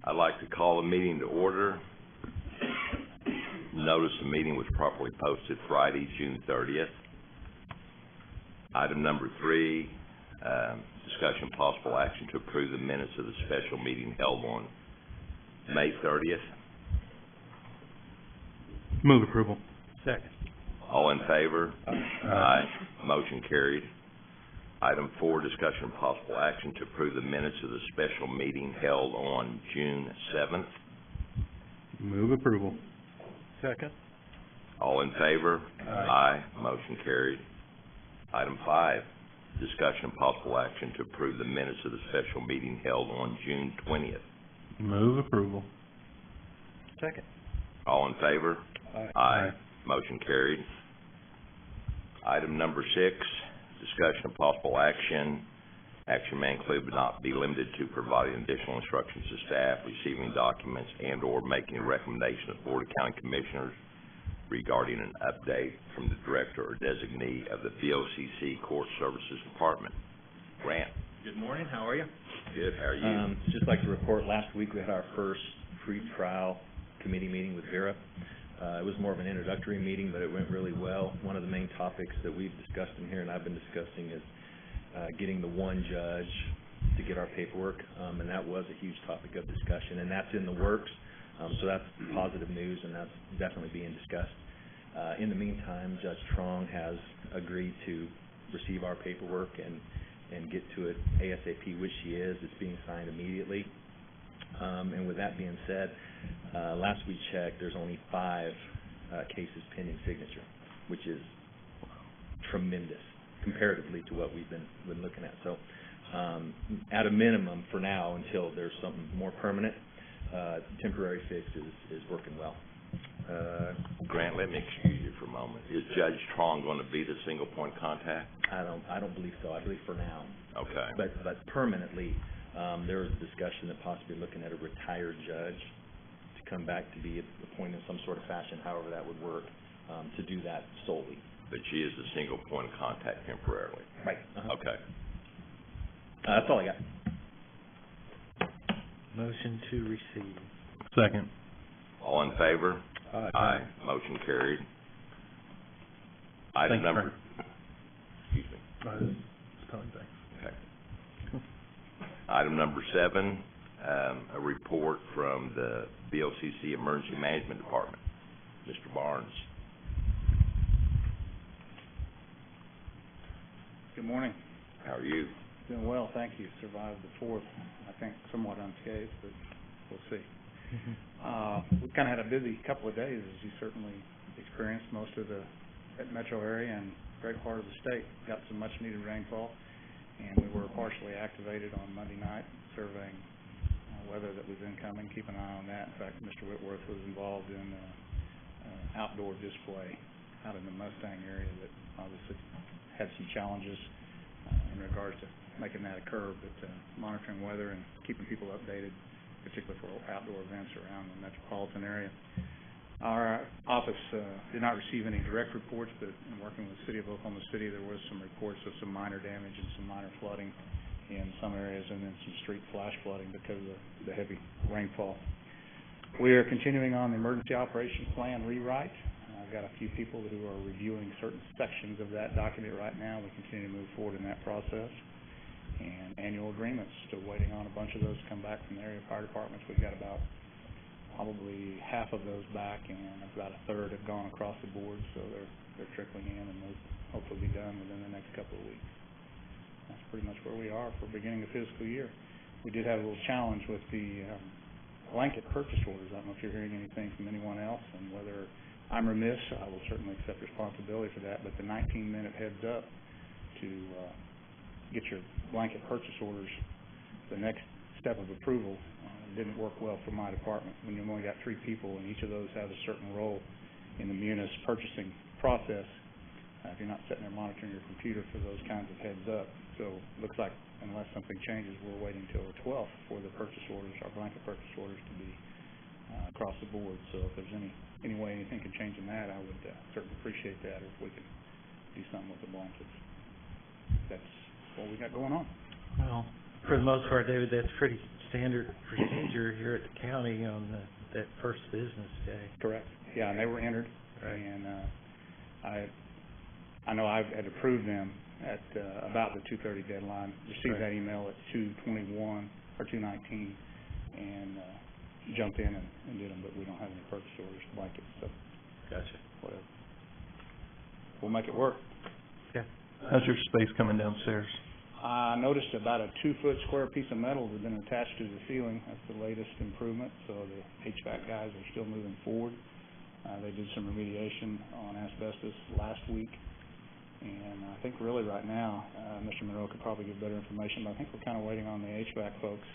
I'd like to call the meeting to order. Notice the meeting was properly posted Friday, June 30th. Item number 3, discussion possible action to approve the minutes of the special meeting held on May 30th. Move approval. Second. All in favor? Aye. Motion carried. Item 4, discussion possible action to approve the minutes of the special meeting held on June 7th. Move approval. Second. All in favor? Aye. Motion carried. Item 5, discussion possible action to approve the minutes of the special meeting held on June 20th. Move approval. Second. All in favor? Aye. Motion carried. Item number 6, discussion of possible action. Action may include but not be limited to providing additional instructions to staff, receiving documents, and or making a recommendation to the Board of County Commissioners regarding an update from the Director or Designee of the VOCC Court Services Department. Grant. Good morning. How are you? Good. How are you? Just like to report, last week we had our first pre-trial committee meeting with Vera. It was more of an introductory meeting, but it went really well. One of the main topics that we've discussed in here and I've been discussing is getting the one judge to get our paperwork, and that was a huge topic of discussion, and that's in the works. So that's positive news, and that's definitely being discussed. In the meantime, Judge Trong has agreed to receive our paperwork and get to it ASAP, which she is. It's being signed immediately. And with that being said, last we checked, there's only 5 cases pending signature, which is tremendous comparatively to what we've been looking at. So at a minimum for now, until there's something more permanent, temporary fix is working well. Grant, let me excuse you for a moment. Is Judge Trong going to be the single point contact? I don't believe so. I believe for now. Okay. But permanently, there was a discussion of possibly looking at a retired judge to come back to be appointed in some sort of fashion, however that would work, to do that solely. But she is the single point of contact temporarily. Right. Okay. That's all I got. Motion to receive. Second. All in favor? Aye. Motion carried. Item Thanks, number. Excuse me. Okay. Item number 7, a report from the VOCC Emergency Management Department. Mr. Barnes. Good morning. How are you? Doing well, thank you. Survived the 4th, I think somewhat unscathed, but we'll see. We've kind of had a busy couple of days, as you certainly experienced. Most of the metro area and great part of the state got some much needed rainfall, and we were partially activated on Monday night surveying weather that was incoming. Keep an eye on that. In fact, Mr. Whitworth was involved in an outdoor display out in the Mustang area that obviously had some challenges in regards to making that occur, but monitoring weather and keeping people updated, particularly for outdoor events around the metropolitan area. Our office did not receive any direct reports, but in working with the City of Oklahoma City, there was some reports of some minor damage and some minor flooding in some areas, and then some street flash flooding because of the heavy rainfall. We are continuing on the emergency operations plan rewrite. I've got a few people who are reviewing certain sections of that document right now. We continue to move forward in that process. And annual agreements, still waiting on a bunch of those to come back from the area fire departments. We've got about probably half of those back, and about a third have gone across the board, so they're trickling in, and those hopefully be done within the next couple of weeks. That's pretty much where we are for beginning of fiscal year. We did have a little challenge with the blanket purchase orders. I don't know if you're hearing anything from anyone else, and whether I'm remiss, I will certainly accept responsibility for that, but the 19-minute heads up to get your blanket purchase orders, the next step of approval, didn't work well for my department. When you've only got 3 people and each of those has a certain role in the munis purchasing process, if you're not sitting there monitoring your computer for those kinds of heads up. So it looks like unless something changes, we're waiting until the 12th for the purchase orders, our blanket purchase orders, to be across the board. So if there's any way anything can change in that, I would certainly appreciate that, or if we can do something with the blankets. That's what we got going on. Well, For the most part, David, that's pretty standard procedure here at the county on that first business day. Correct. Yeah, and they were entered, Right. and I know I had approved them at about the 2:30 deadline. Received that email at 2:21 or 2:19, and jumped in and did them. But we don't have any purchase orders like it, so Gotcha. whatever. We'll make it work. Okay. How's your space coming downstairs? I noticed about a 2-foot square piece of metal has been attached to the ceiling. That's the latest improvement, so the HVAC guys are still moving forward. They did some remediation on asbestos last week, and I think really right now, Mr. Monroe could probably give better information, but I think we're kind of waiting on the HVAC folks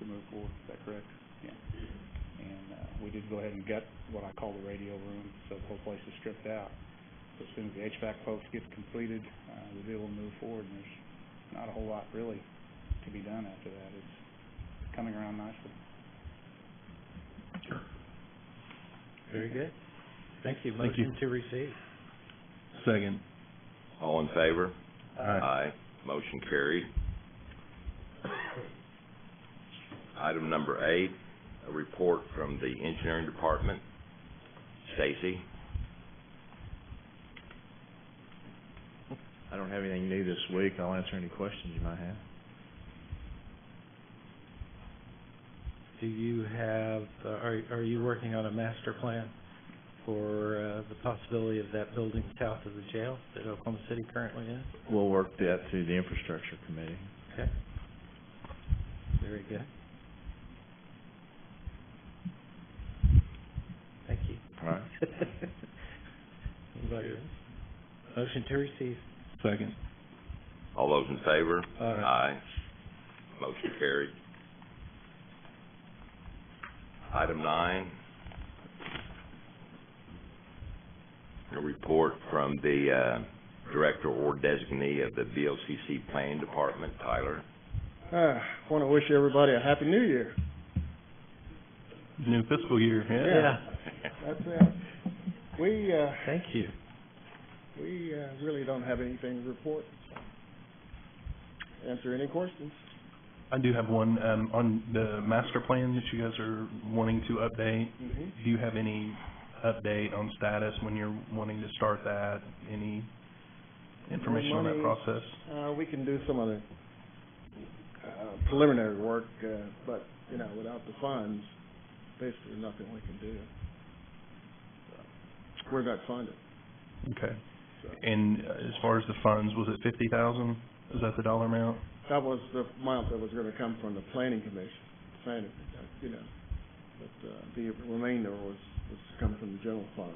to move forward. Is that correct? Yeah. And we did go ahead and gut what I call the radio room, so the whole place is stripped out. So as soon as the HVAC folks get completed, we'll be able to move forward, and there's not a whole lot really to be done after that. It's coming around nicely. Very good. Thank you. Thank you. Motion to receive. Second. All in favor? Aye. Motion carried. Item number 8, a report from the engineering department. Stacy? I don't have anything new this week. I'll answer any questions you might have. Do you have, are you working on a master plan for the possibility of that building south of the jail that Oklahoma City currently is? We'll work that through the infrastructure committee. Okay. Very good. Thank you. All right. Anybody else? Motion to receive. Second. All those in favor? Aye. Motion carried. Item 9, a report from the director or designee of the VLCC Planning Department, Tyler. Want to wish everybody a Happy New Year. New fiscal year, Yeah. That's it. We Thank you. really don't have anything to report. Answer any questions. I do have one, on the master plan that you guys are wanting to update. Do you have any update on status when you're wanting to start that? Any information on that process? We can do some of the preliminary work, but, without the funds, basically nothing we can do. We're not funded. Okay. So And as far as the funds, was it 50,000? Is that the dollar amount? that was the amount that was going to come from the planning commission, but the remainder was coming from the general fund.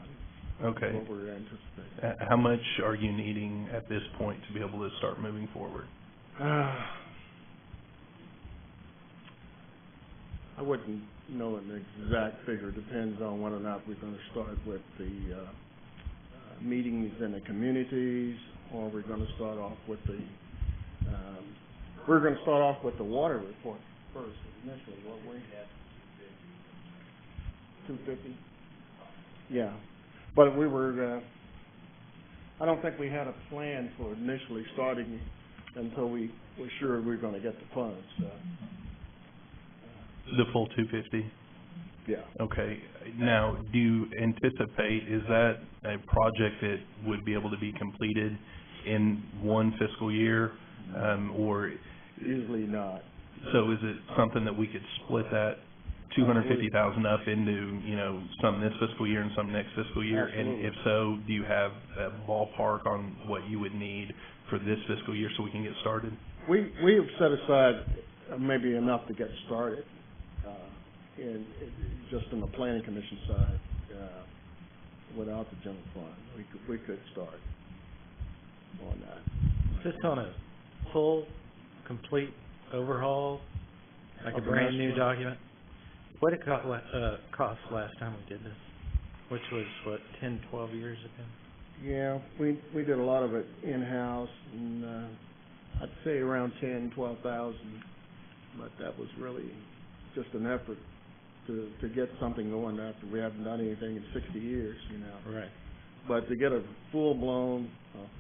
Okay. What we're anticipating. How much are you needing at this point to be able to start moving forward? I wouldn't know an exact figure. Depends on whether or not we're going to start with the meetings in the communities, or we're going to start off with the water report first. Initially, what we had 250. Yeah, but we were. I don't think we had a plan for initially starting until we were sure we were going to get the funds. The full 250? Yeah. Okay. Now, do you anticipate, is that a project that would be able to be completed in one fiscal year, or? Usually not. So is it something that we could split that 250,000 up into, some this fiscal year and some next fiscal year? Absolutely. And if so, do you have a ballpark on what you would need for this fiscal year so we can get started? We have set aside maybe enough to get started, just in the planning commission side, without the general fund. We could start on that. Just on a full, complete overhaul, like a Of the brand new master- document? What did it cost last time we did this? Which was, 10, 12 years ago? Yeah, we did a lot of it in-house, and I'd say around 10, 12,000, but that was really just an effort to get something going after we haven't done anything in 60 years, Right. But to get a full-blown,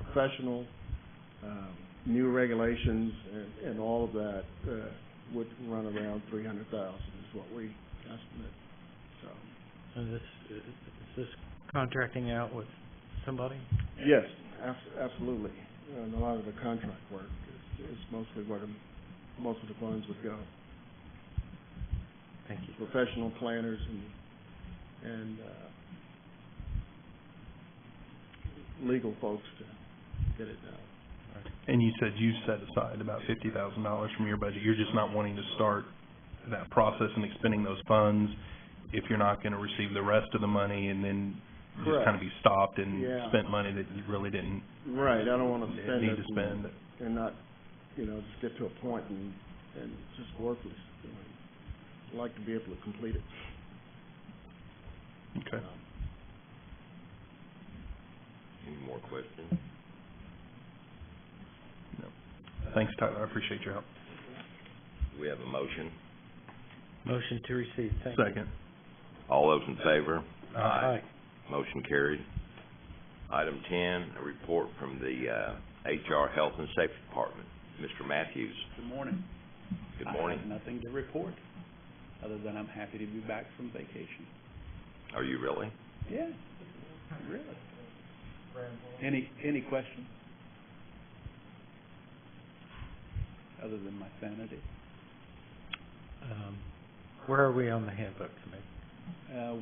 professional new regulations and all of that, would run around 300,000 is what we estimate, so. And is this contracting out with somebody? Yes, absolutely. And a lot of the contract work is mostly where most of the funds would go. Thank you. Professional planners and legal folks to get it done. And you said you set aside about $50,000 from your budget. You're just not wanting to start that process and expending those funds if you're not going to receive the rest of the money, and then just Correct. kind of be stopped and Yeah. spent money that you really didn't Right, I don't want to spend need it to spend. and not, just get to a point and just worthless. I'd like to be able to complete it. Okay. Any more questions? No. Thanks, Tyler. I appreciate your help. Do we have a motion? Motion to receive. Thank you. Second. All those in favor? Aye. Motion carried. Item 10, a report from the HR Health and Safety Department. Mr. Matthews. Good morning. Good morning. I have nothing to report, other than I'm happy to be back from vacation. Are you really? Yeah, really. Any questions? Other than my sanity? Where are we on the handbook committee?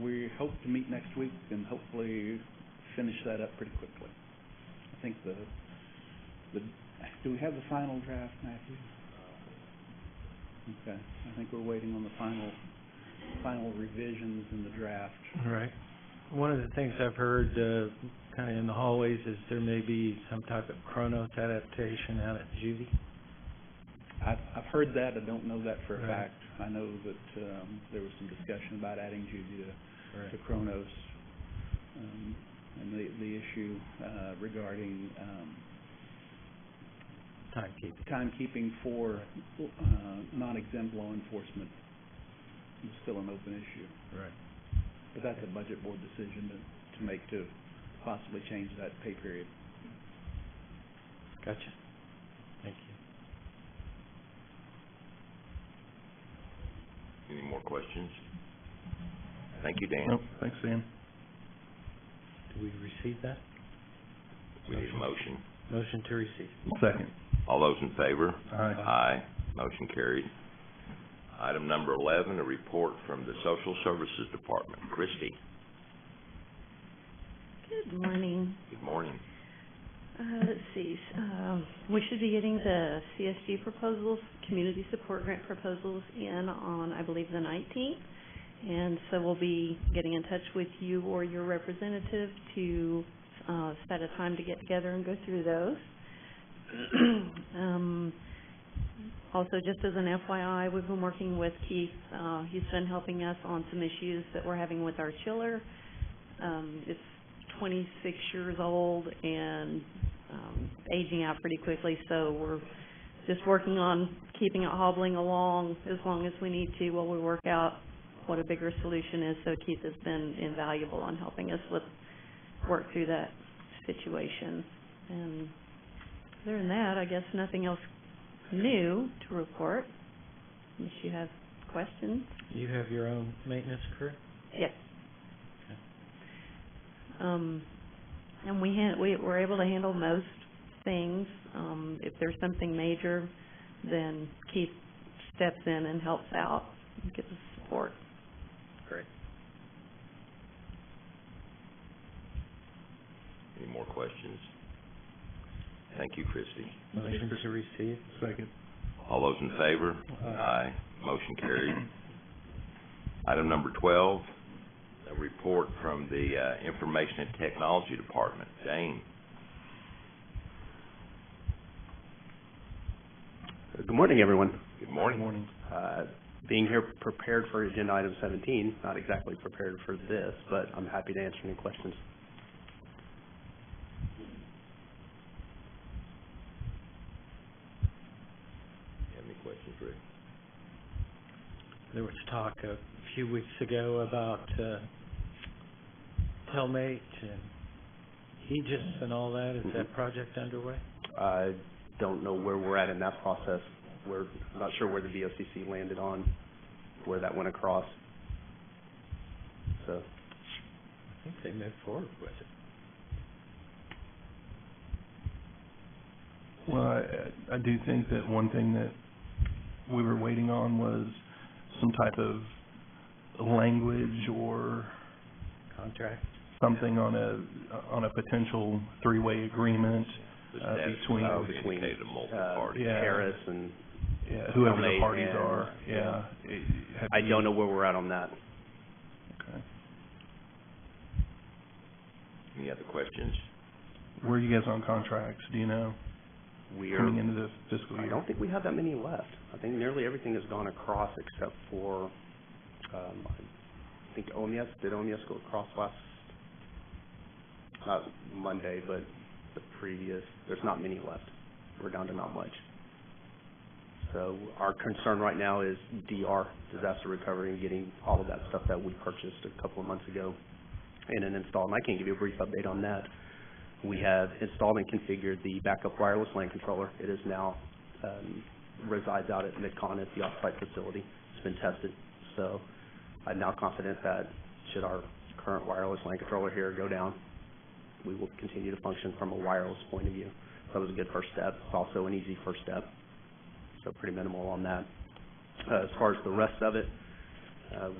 We hope to meet next week and hopefully finish that up pretty quickly. I think do we have the final draft, Matthew? Okay, I think we're waiting on the final revisions in the draft. Right. One of the things I've heard, kind of in the hallways, is there may be some type of Kronos adaptation out at Judy. I've heard that. I don't know that for a Right. fact. I know that there was some discussion about adding Judy to Kronos, and the issue regarding timekeeping for non-exempt law enforcement is still an open issue. Right. But that's a budget board decision to make, to possibly change that pay period. Gotcha. Thank you. Any more questions? Thank you, Dan. Nope. Thanks, Dan. Do we receive that? We need a motion. Motion to receive. Second. All those in favor? Aye. Aye. Motion carried. Item number 11, a report from the Social Services Department. Christie. Good morning. Good morning. Let's see, we should be getting the CSG proposals, community support grant proposals in on, I believe, the 19th. And so we'll be getting in touch with you or your representative to set a time to get together and go through those. Also, just as an FYI, we've been working with Keith. He's been helping us on some issues that we're having with our chiller. It's 26 years old and aging out pretty quickly, so we're just working on keeping it hobbling along as long as we need to while we work out what a bigger solution is. So Keith has been invaluable on helping us work through that situation. And other than that, I guess nothing else new to report, unless you have questions. You have your own maintenance crew? Yes. Okay. And we're able to handle most things. If there's something major, then Keith steps in and helps out and gives us support. Great. Any more questions? Thank you, Christie. Motion to receive. Second. All those in favor? Aye. Motion carried. Item number 12, a report from the Information and Technology Department. Dane. Good morning, everyone. Good morning. Good morning. Being here prepared for agenda item 17, not exactly prepared for this, but I'm happy to answer any questions. You have any questions, Rick? There was talk a few weeks ago about Telmate and Aegis and all that. Is that project underway? don't know where we're at in that process. We're not sure where the VOCC landed on, where that went across. So, I think they moved forward with it. Well, I do think that one thing that we were waiting on was some type of language or Contract? something on a potential three-way agreement The status between quo between, indicated a multiple party. yeah. Harris and whoever the Elmate parties and- are. Yeah. I don't know where we're at on that. Okay. Any other questions? Where are you guys on contracts? Do you know? Coming into the fiscal I year. don't think we have that many left. I think nearly everything has gone across except for, I think did OMS go across last, not Monday, but the previous? There's not many left. We're down to not much. So our concern right now is DR, disaster recovery, and getting all of that stuff that we purchased a couple of months ago in and installed. And I can give you a brief update on that. We have installed and configured the backup wireless LAN controller. It is now resides out at Midcon at the offsite facility. It's been tested. So I'm now confident that should our current wireless LAN controller here go down, we will continue to function from a wireless point of view. So that was a good first step. It's also an easy first step. So pretty minimal on that. As far as the rest of it,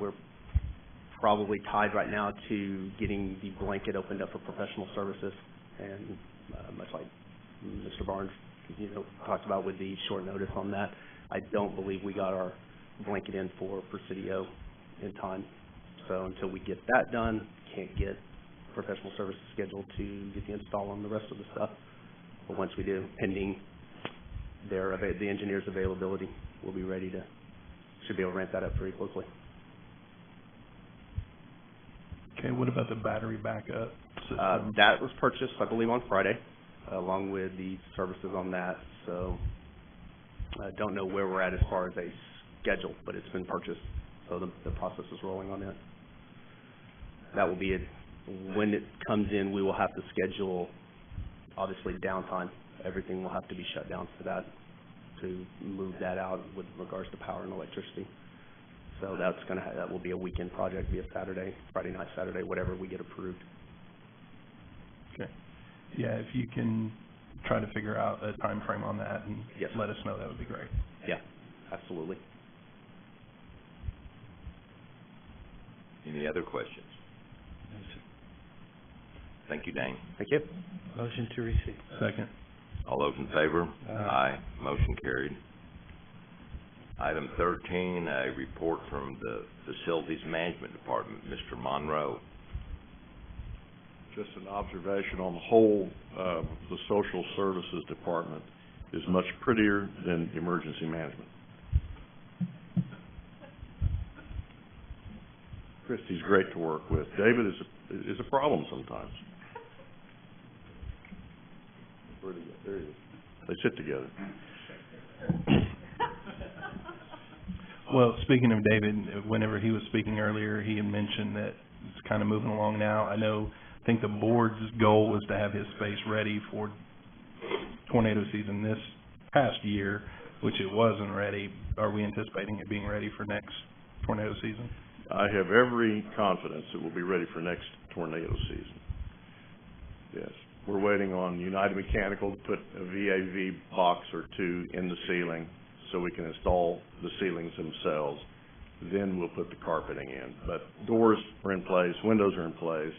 we're probably tied right now to getting the blanket opened up for professional services. And much like Mr. Barnes, talked about with the short notice on that, I don't believe we got our blanket in for Presidio in time. So until we get that done, can't get professional services scheduled to get the install on the rest of the stuff. But once we do, pending the engineer's availability, we'll be ready to, should be able to ramp that up pretty quickly. Okay, what about the battery backup system? That was purchased, I believe, on Friday, along with the services on that. So I don't know where we're at as far as a schedule, but it's been purchased. So the process is rolling on it. That will be it. When it comes in, we will have to schedule, obviously, downtime. Everything will have to be shut down for that, to move that out with regards to power and electricity. So that will be a weekend project, be a Saturday, Friday night, Saturday, whatever we get approved. Okay. Yeah, if you can try to figure out a time frame on that and Yes. let us know, that would be great. Yeah, absolutely. Any other questions? No, sir. Thank you, Dane. Thank you. Motion to receive. Second. All those in favor? Aye. Motion carried. Item 13, a report from the Facilities Management Department. Mr. Monroe. Just an observation on the whole, the Social Services Department is much prettier than Emergency Management. Christie's great to work with. David is a problem sometimes. Where'd he go? There he is. They sit together. Well, speaking of David, whenever he was speaking earlier, he had mentioned that it's kind of moving along now. I think the board's goal was to have his space ready for tornado season this past year, which it wasn't ready. Are we anticipating it being ready for next tornado season? I have every confidence it will be ready for next tornado season. Yes. We're waiting on United Mechanical to put a VAV box or two in the ceiling so we can install the ceilings themselves. Then we'll put the carpeting in. But doors are in place, windows are in place.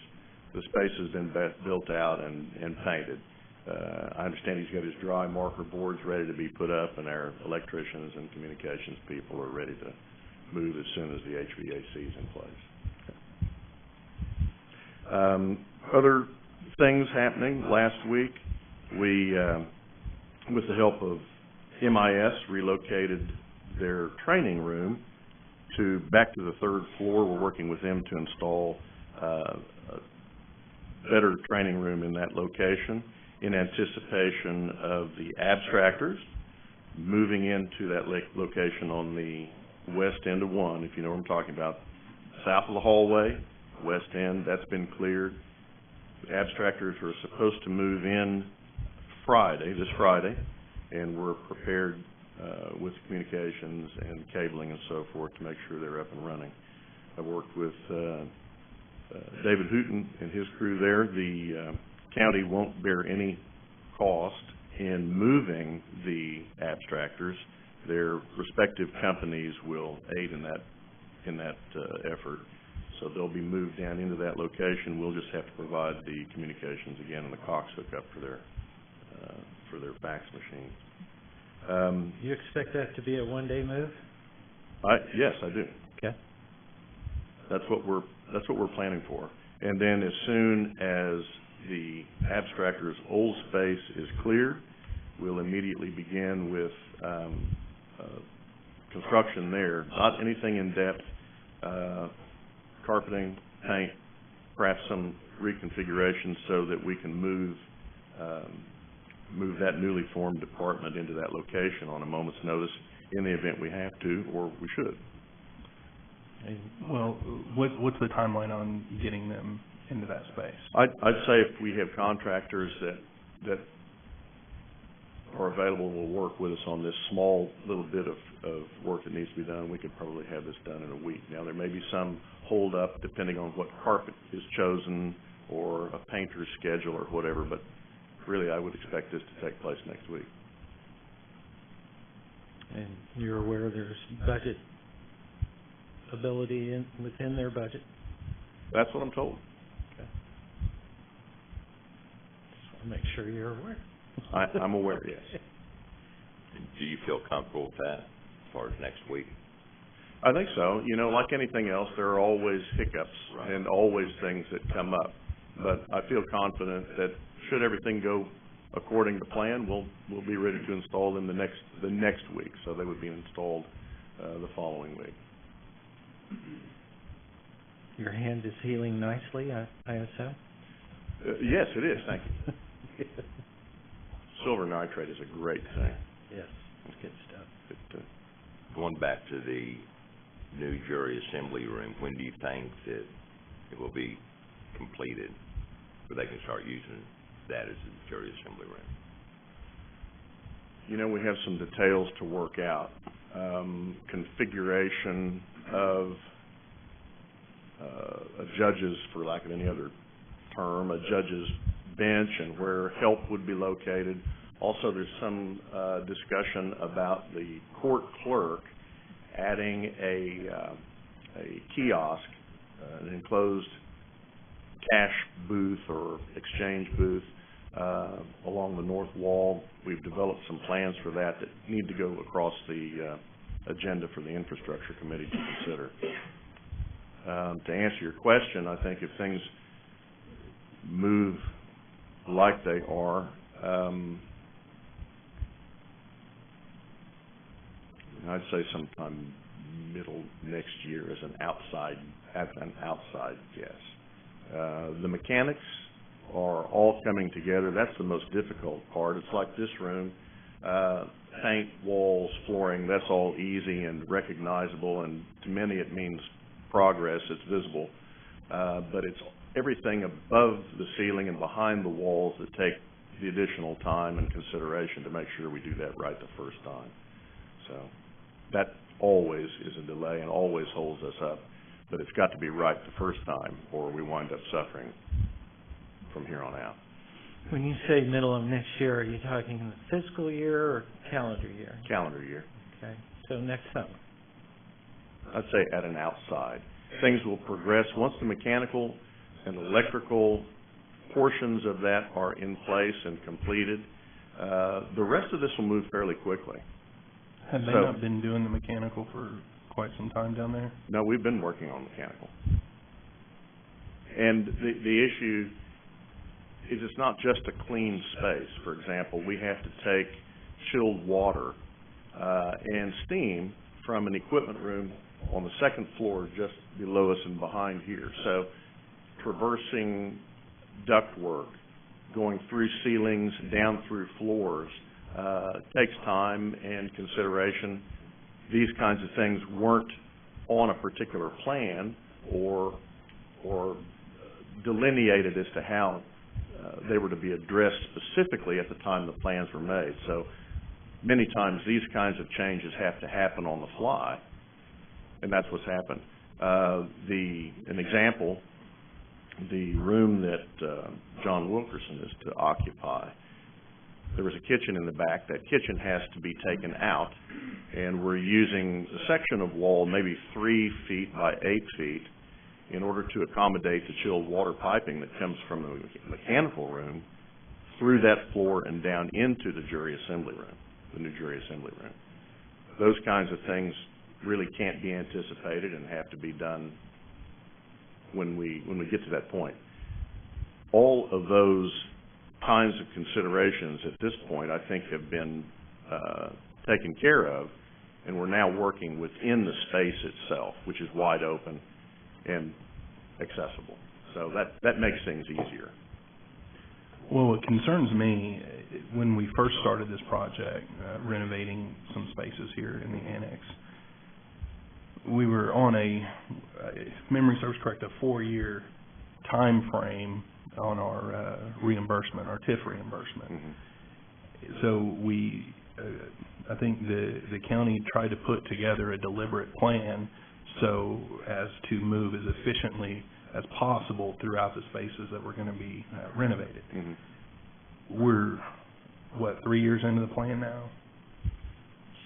The space has been built out and painted. I understand he's got his dry marker boards ready to be put up, and our electricians and communications people are ready to move as soon as the HVAC is in place. Other things happening. Last week, we, with the help of MIS, relocated their training room back to the third floor. We're working with them to install a better training room in that location in anticipation of the abstractors moving into that location on the west end of 1, if you know what I'm talking about. South of the hallway, west end, that's been cleared. The abstractors are supposed to move in this Friday, and we're prepared with communications and cabling and so forth to make sure they're up and running. I've worked with David Hooten and his crew there. The county won't bear any cost in moving the abstractors. Their respective companies will aid in that effort. So they'll be moved down into that location. We'll just have to provide the communications again and the Cox hookup for their fax machine. You expect that to be a one-day move? Yes, I do. Okay. That's what we're planning for. And then as soon as the abstractor's old space is cleared, we'll immediately begin with construction there. Not anything in depth, carpeting, paint, perhaps some reconfiguration so that we can move that newly formed department into that location on a moment's notice in the event we have to or we should. Well, what's the timeline on getting them into that space? I'd say if we have contractors that are available and will work with us on this small little bit of work that needs to be done, we could probably have this done in a week. Now, there may be some hold up depending on what carpet is chosen or a painter's schedule or whatever, but really I would expect this to take place next week. And you're aware there's budget ability within their budget? That's what I'm told. Okay. Just want to make sure you're aware. I'm aware, yes. Do you feel comfortable with that as far as next week? I think so. You know, like anything else, there are always hiccups Right. and always things that come up. But I feel confident that should everything go according to plan, we'll be ready to install them the next week. So they would be installed the following week. Your hand is healing nicely, I assume? Yes, it is. Thank you. Silver nitrate is a great thing. Yes, it's good stuff. Going back to the new jury assembly room, when do you think that it will be completed, where they can start using that as a jury assembly room? You know, we have some details to work out. Configuration of a judge's, for lack of any other term, a judge's bench and where help would be located. Also, there's some discussion about the court clerk adding a kiosk, an enclosed cash booth or exchange booth along the north wall. We've developed some plans for that need to go across the agenda for the infrastructure committee to consider. To answer your question, I think if things move like they are, I'd say sometime middle next year as an outside guess. The mechanics are all coming together. That's the most difficult part. It's like this room, paint, walls, flooring, that's all easy and recognizable, and to many it means progress, it's visible. But it's everything above the ceiling and behind the walls that take the additional time and consideration to make sure we do that right the first time. So that always is a delay and always holds us up, but it's got to be right the first time or we wind up suffering from here on out. When you say middle of next year, are you talking in the fiscal year or calendar year? Calendar year. Okay, so next summer. I'd say at an outside. Things will progress once the mechanical and electrical portions of that are in place and completed. The rest of this will move fairly quickly. Have they not been doing the mechanical for quite some time down there? No, we've been working on mechanical. And the issue is it's not just a clean space. For example, we have to take chilled water and steam from an equipment room on the second floor just below us and behind here. So traversing ductwork, going through ceilings, down through floors, takes time and consideration. These kinds of things weren't on a particular plan or delineated as to how they were to be addressed specifically at the time the plans were made. So many times these kinds of changes have to happen on the fly, and that's what's happened. An example, the room that John Wilkerson is to occupy, there was a kitchen in the back. That kitchen has to be taken out, and we're using a section of wall, maybe 3 feet by 8 feet, in order to accommodate the chilled water piping that comes from the mechanical room through that floor and down into the jury assembly room, the new jury assembly room. Those kinds of things really can't be anticipated and have to be done when we get to that point. All of those kinds of considerations at this point, I think, have been taken care of, and we're now working within the space itself, which is wide open and accessible. So that makes things easier. Well, what concerns me, when we first started this project, renovating some spaces here in the annex, we were on if memory serves correct, a 4-year time frame on our reimbursement, our TIF reimbursement. Mm-hmm. So I think the county tried to put together a deliberate plan so as to move as efficiently as possible throughout the spaces that were going to be renovated. Mm-hmm. We're, 3 years into the plan now?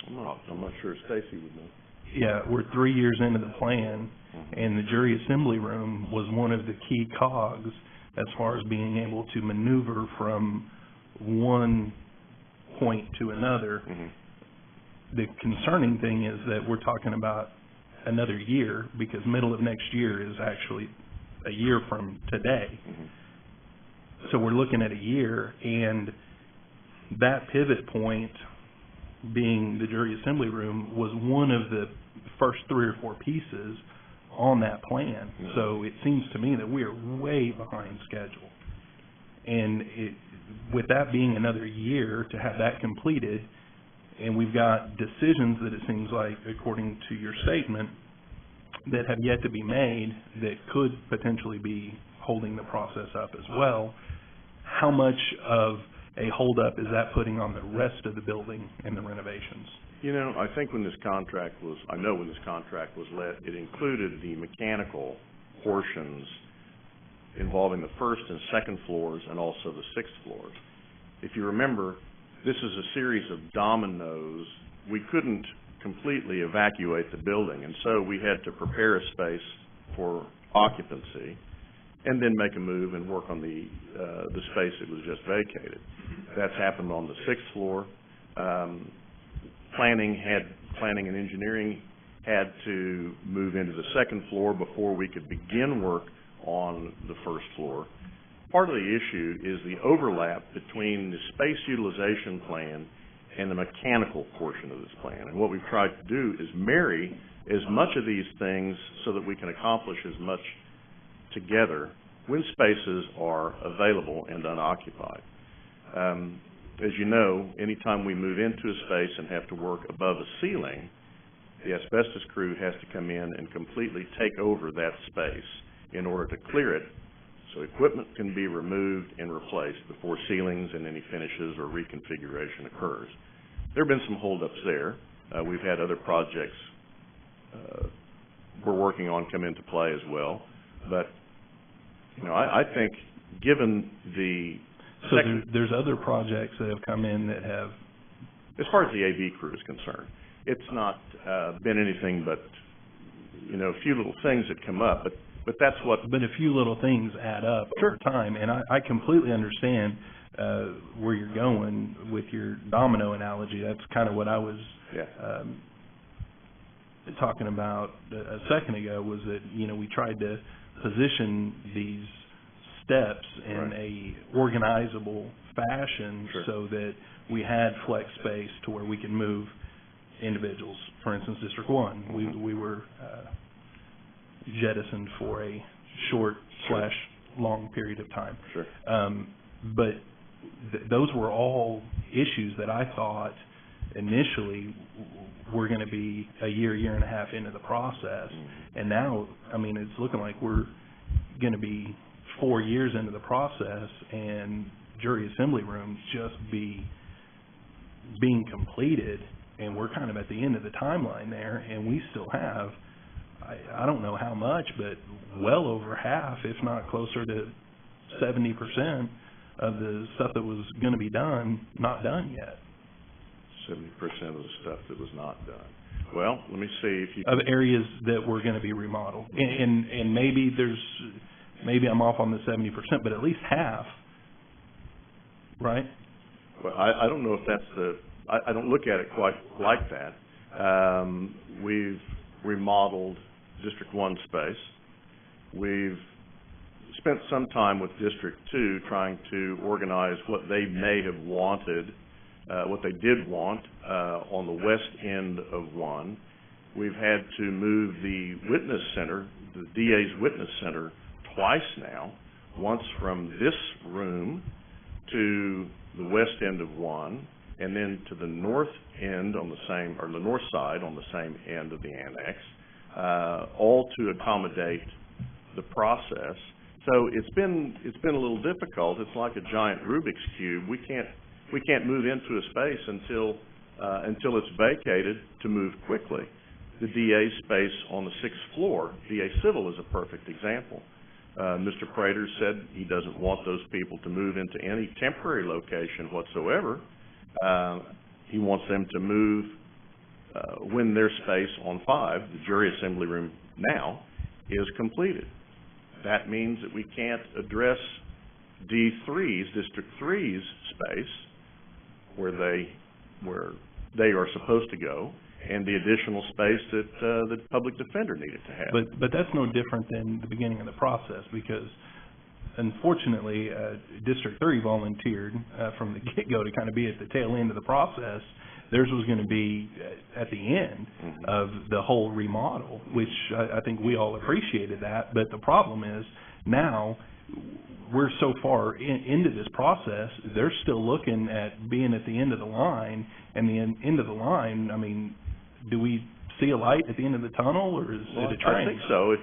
I'm not sure Stacy would know. Yeah, we're 3 years into the plan, and the jury assembly room was one of the key cogs as far as being able to maneuver from one point to another. Mm-hmm. The concerning thing is that we're talking about another year, because middle of next year is actually a year from today. Mm-hmm. So we're looking at a year, and that pivot point being the jury assembly room was one of the first 3 or 4 pieces on that plan. Mm-hmm. So it seems to me that we are way behind schedule. And with that being another year to have that completed, and we've got decisions that it seems like, according to your statement, that have yet to be made that could potentially be holding the process up as well, how much of a holdup is that putting on the rest of the building and the renovations? You know, I think when this contract was let, it included the mechanical portions involving the first and second floors and also the 6th floors. If you remember, this is a series of dominoes. We couldn't completely evacuate the building, and so we had to prepare a space for occupancy and then make a move and work on the space that was just vacated. That's happened on the 6th floor. Planning and engineering had to move into the 2nd floor before we could begin work on the 1st floor. Part of the issue is the overlap between the space utilization plan and the mechanical portion of this plan. And what we've tried to do is marry as much of these things so that we can accomplish as much together when spaces are available and unoccupied. As you know, anytime we move into a space and have to work above a ceiling, the asbestos crew has to come in and completely take over that space in order to clear it so equipment can be removed and replaced before ceilings and any finishes or reconfiguration occurs. There have been some holdups there. We've had other projects we're working on come into play as well. But, you know, I think given the So there's other projects that have come in that have... As far as the AV crew is concerned, it's not been anything but, you know, a few little things that come up, but that's what... But a few little things add up over time, and I completely understand where you're going with your domino analogy. That's kind of what I was talking about a second ago, was that, you know, we tried to position these steps in a organizable fashion so that we had flex space to where we can move individuals. For instance, District 1, we were jettisoned for a short/long period of time. But those were all issues that I thought initially were going to be a year and a half into the process. And now, I mean, it's looking like we're going to be 4 years into the process and jury assembly rooms just be being completed, and we're kind of at the end of the timeline there, and we still have, I don't know how much, but well over half, if not closer to 70% of the stuff that was gonna be done, not done yet. 70% of the stuff that was not done. Well, let me see if you... Of areas that were gonna be remodeled. And maybe I'm off on the 70%, but at least half, right? Well, I don't know if that's I don't look at it quite like that. We've remodeled District 1 space. We've spent some time with District 2 trying to organize what they may have wanted, what they did want on the west end of 1. We've had to move the witness center, the DA's witness center, twice now, once from this room to the west end of 1, and then to the north end on the same, or the north side on the same end of the annex, all to accommodate the process. So it's been a little difficult. It's like a giant Rubik's Cube. We can't move into a space until it's vacated to move quickly. The DA space on the 6th floor, DA Civil is a perfect example. Mr. Prater said he doesn't want those people to move into any temporary location whatsoever. He wants them to move when their space on 5, the jury assembly room now, is completed. That means that we can't address D3's, District 3's space where they are supposed to go, and the additional space that the public defender needed to have. But that's no different than the beginning of the process, because unfortunately, District 3 volunteered from the get-go to kind of be at the tail end of the process. Theirs was going to be at the end of the whole remodel, which I think we all appreciated that. But the problem is now we're so far into this process, they're still looking at being at the end of the line. And the end of the line, I mean, do we see a light at the end of the tunnel, or is it a train? I think so.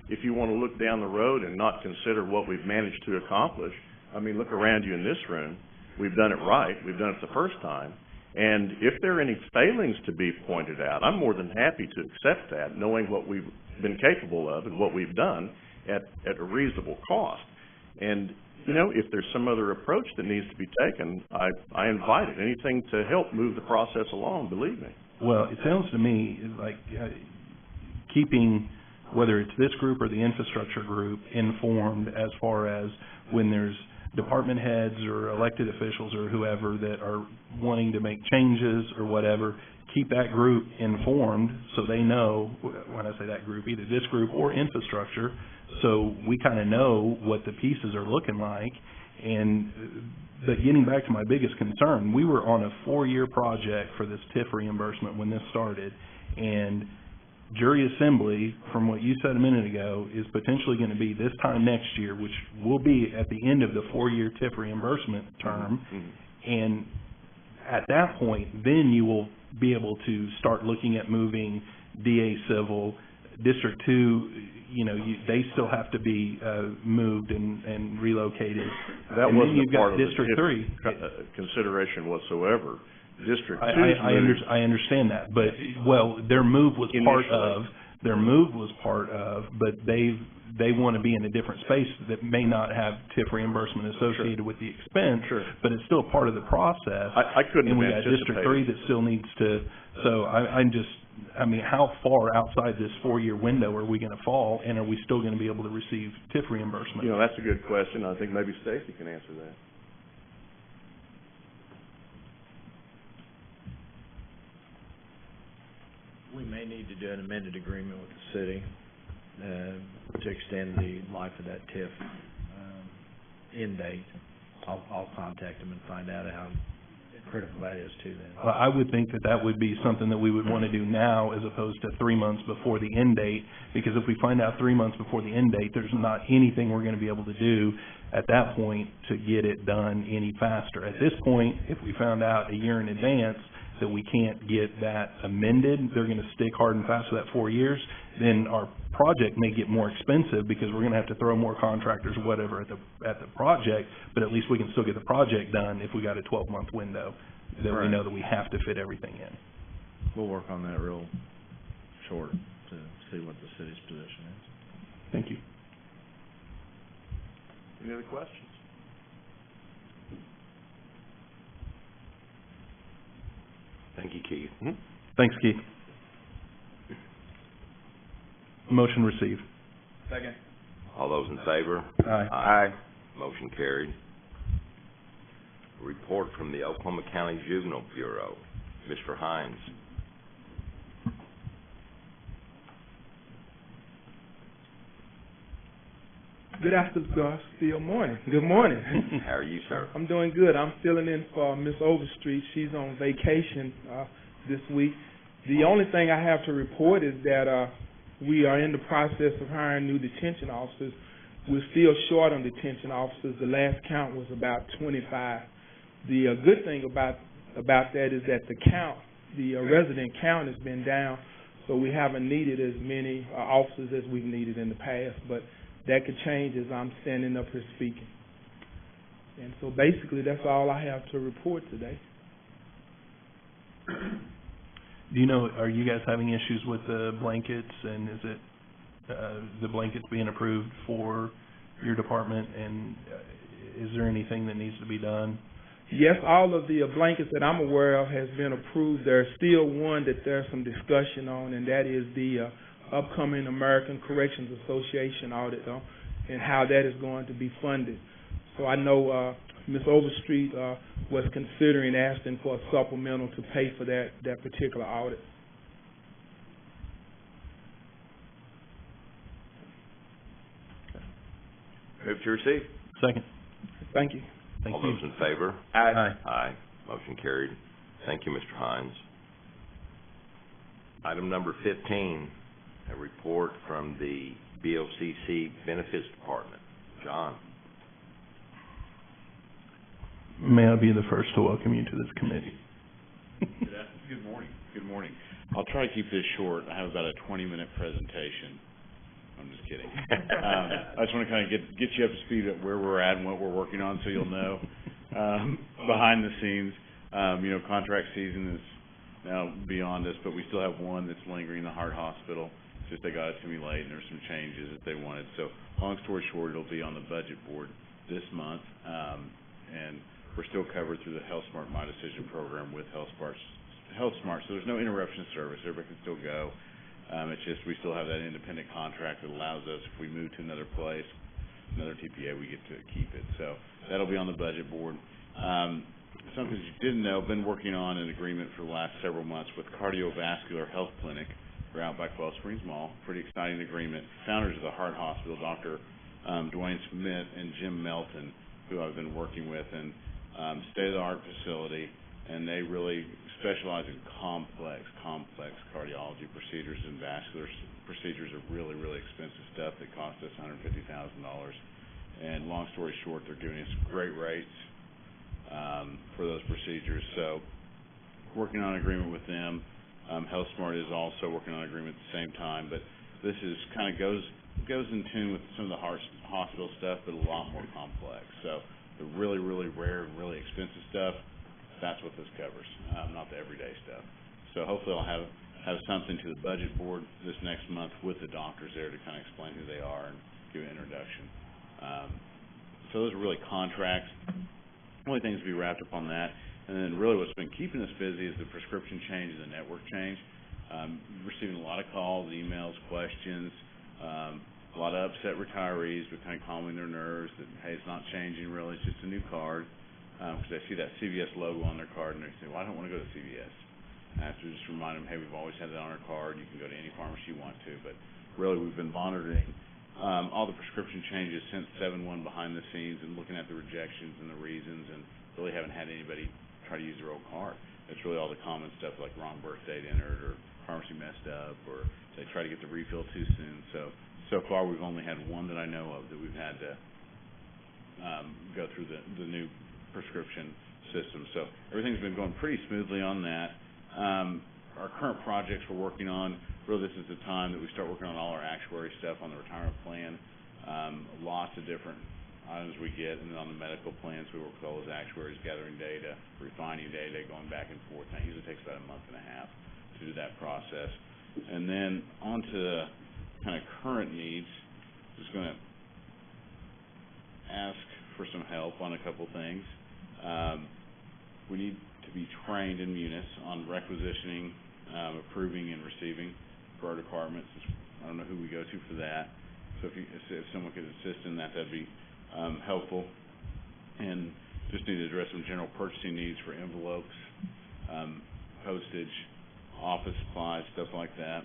If you want to look down the road and not consider what we've managed to accomplish, I mean, look around you in this room. We've done it right. We've done it the first time. And if there are any failings to be pointed out, I'm more than happy to accept that, knowing what we've been capable of and what we've done at a reasonable cost. And, you know, if there's some other approach that needs to be taken, I invite it. Anything to help move the process along, believe me. Well, it sounds to me like keeping, whether it's this group or the infrastructure group, informed as far as when there's department heads or elected officials or whoever that are wanting to make changes or whatever, keep that group informed so they know, when I say that group, either this group or infrastructure, so we kind of know what the pieces are looking like. But getting back to my biggest concern, we were on a 4-year project for this TIF reimbursement when this started, and jury assembly, from what you said a minute ago, is potentially going to be this time next year, which will be at the end of the 4-year TIF reimbursement term. And at that point, then you will be able to start looking at moving DA Civil, District 2, you know, they still have to be moved and relocated. That and wasn't then you've part got of District the 3 consideration whatsoever. District 2. I understand that, but their move was part of, but they want to be in a different space that may not have TIF reimbursement associated with the expense, but it's still part of the process. I couldn't have anticipated. And we got District 3 that still needs to. So I mean, how far outside this 4-year window are we going to fall, and are we still going to be able to receive TIF reimbursement? You know, that's a good question. I think maybe Stacy can answer that. We may need to do an amended agreement with the city to extend the life of that TIF end date. I'll contact them and find out how critical that is to them. I would think that would be something that we would want to do now as opposed to 3 months before the end date, because if we find out 3 months before the end date, there's not anything we're going to be able to do at that point to get it done any faster. At this point, if we found out a year in advance that we can't get that amended, they're going to stick hard and fast for that 4 years, then our project may get more expensive because we're going to have to throw more contractors or whatever at the project, but at least we can still get the project done if we got a 12-month window. that we Right. know that we have to fit everything in. We'll work on that real short to see what the city's position is. Thank you. Any other questions? Thank you, Keith. Thanks, Keith. Motion received. Second. All those in favor? Aye. Motion carried. Report from the Oklahoma County Juvenile Bureau. Mr. Hines. Good afternoon, still morning. Good morning. How are you, sir? I'm doing good. I'm filling in for Miss Overstreet. She's on vacation this week. The only thing I have to report is that we are in the process of hiring new detention officers. We're still short on detention officers. The last count was about 25. The good thing about that is that the resident count has been down, so we haven't needed as many officers as we've needed in the past, but that could change as I'm standing up here speaking. And so basically, that's all I have to report today. Do you know, are you guys having issues with the blankets, and is it the blankets being approved for your department, and is there anything that needs to be done? Yes, all of the blankets that I'm aware of has been approved. There's still one that there's some discussion on, and that is the upcoming American Corrections Association audit and how that is going to be funded. So I know Ms. Overstreet was considering asking for a supplemental to pay for that particular audit. Move to receive. Second. Thank you. Thank All you. those in favor? Aye. Aye. Motion carried. Thank you, Mr. Hines. Item number 15, a report from the BOCC Benefits Department. John. May I be the first to welcome you to this committee? Good morning. Good morning. I'll try to keep this short. I have about a 20-minute presentation. I'm just kidding. I just want to kind of get you up to speed at where we're at and what we're working on, so you'll know. Behind the scenes, contract season is now beyond us, but we still have one that's lingering in the heart hospital. It's just they got it to me late, and there's some changes that they wanted. So, long story short, it'll be on the budget board this month, and we're still covered through the HealthSmart My Decision program with HealthSmart. So there's no interruption of service. Everybody can still go. It's just we still have that independent contract that allows us, if we move to another place, another TPA, we get to keep it. So that'll be on the budget board. Something you didn't know, been working on an agreement for the last several months with Cardiovascular Health Clinic. We're out by Quail Springs Mall. Pretty exciting agreement. Founders of the Heart Hospital, Dr. Dwayne Smith and Jim Melton, who I've been working with, and state-of-the-art facility, and they really specialize in complex cardiology procedures, and vascular procedures are really, really expensive stuff that cost us $150,000. And long story short, they're giving us great rates for those procedures. So working on an agreement with them. HealthSmart is also working on an agreement at the same time, but this is kind of goes in tune with some of the heart hospital stuff, but a lot more complex. So the really, really rare and really expensive stuff, that's what this covers, not the everyday stuff. So hopefully I'll have something to the budget board this next month with the doctors there to kind of explain who they are and give an introduction. So those are really contracts. Only things to be wrapped up on that. And then really what's been keeping us busy is the prescription change and the network change. Receiving a lot of calls, emails, questions, a lot of upset retirees, but kind of calming their nerves that, hey, it's not changing really, it's just a new card. Because they see that CVS logo on their card and they say, well, I don't want to go to CVS. I have to just remind them, hey, we've always had that on our card. You can go to any pharmacy you want to. But really, we've been monitoring all the prescription changes since 7/1 behind the scenes and looking at the rejections and the reasons, and really haven't had anybody try to use their old card. It's really all the common stuff like wrong birth date entered or pharmacy messed up or they try to get the refill too soon. So far, we've only had one that I know of that we've had to go through the new prescription system. So everything's been going pretty smoothly on that. Our current projects we're working on, really this is the time that we start working on all our actuary stuff on the retirement plan. Lots of different items we get, and then on the medical plans, we work with all those actuaries, gathering data, refining data, going back and forth. That usually takes about a month and a half to do that process. And then on to the kind of current needs, just gonna ask for some help on a couple things. We need to be trained in Munis on requisitioning, approving and receiving for our departments. I don't know who we go to for that. So if someone could assist in that, that'd be helpful. And just need to address some general purchasing needs for envelopes, postage, office supplies, stuff like that.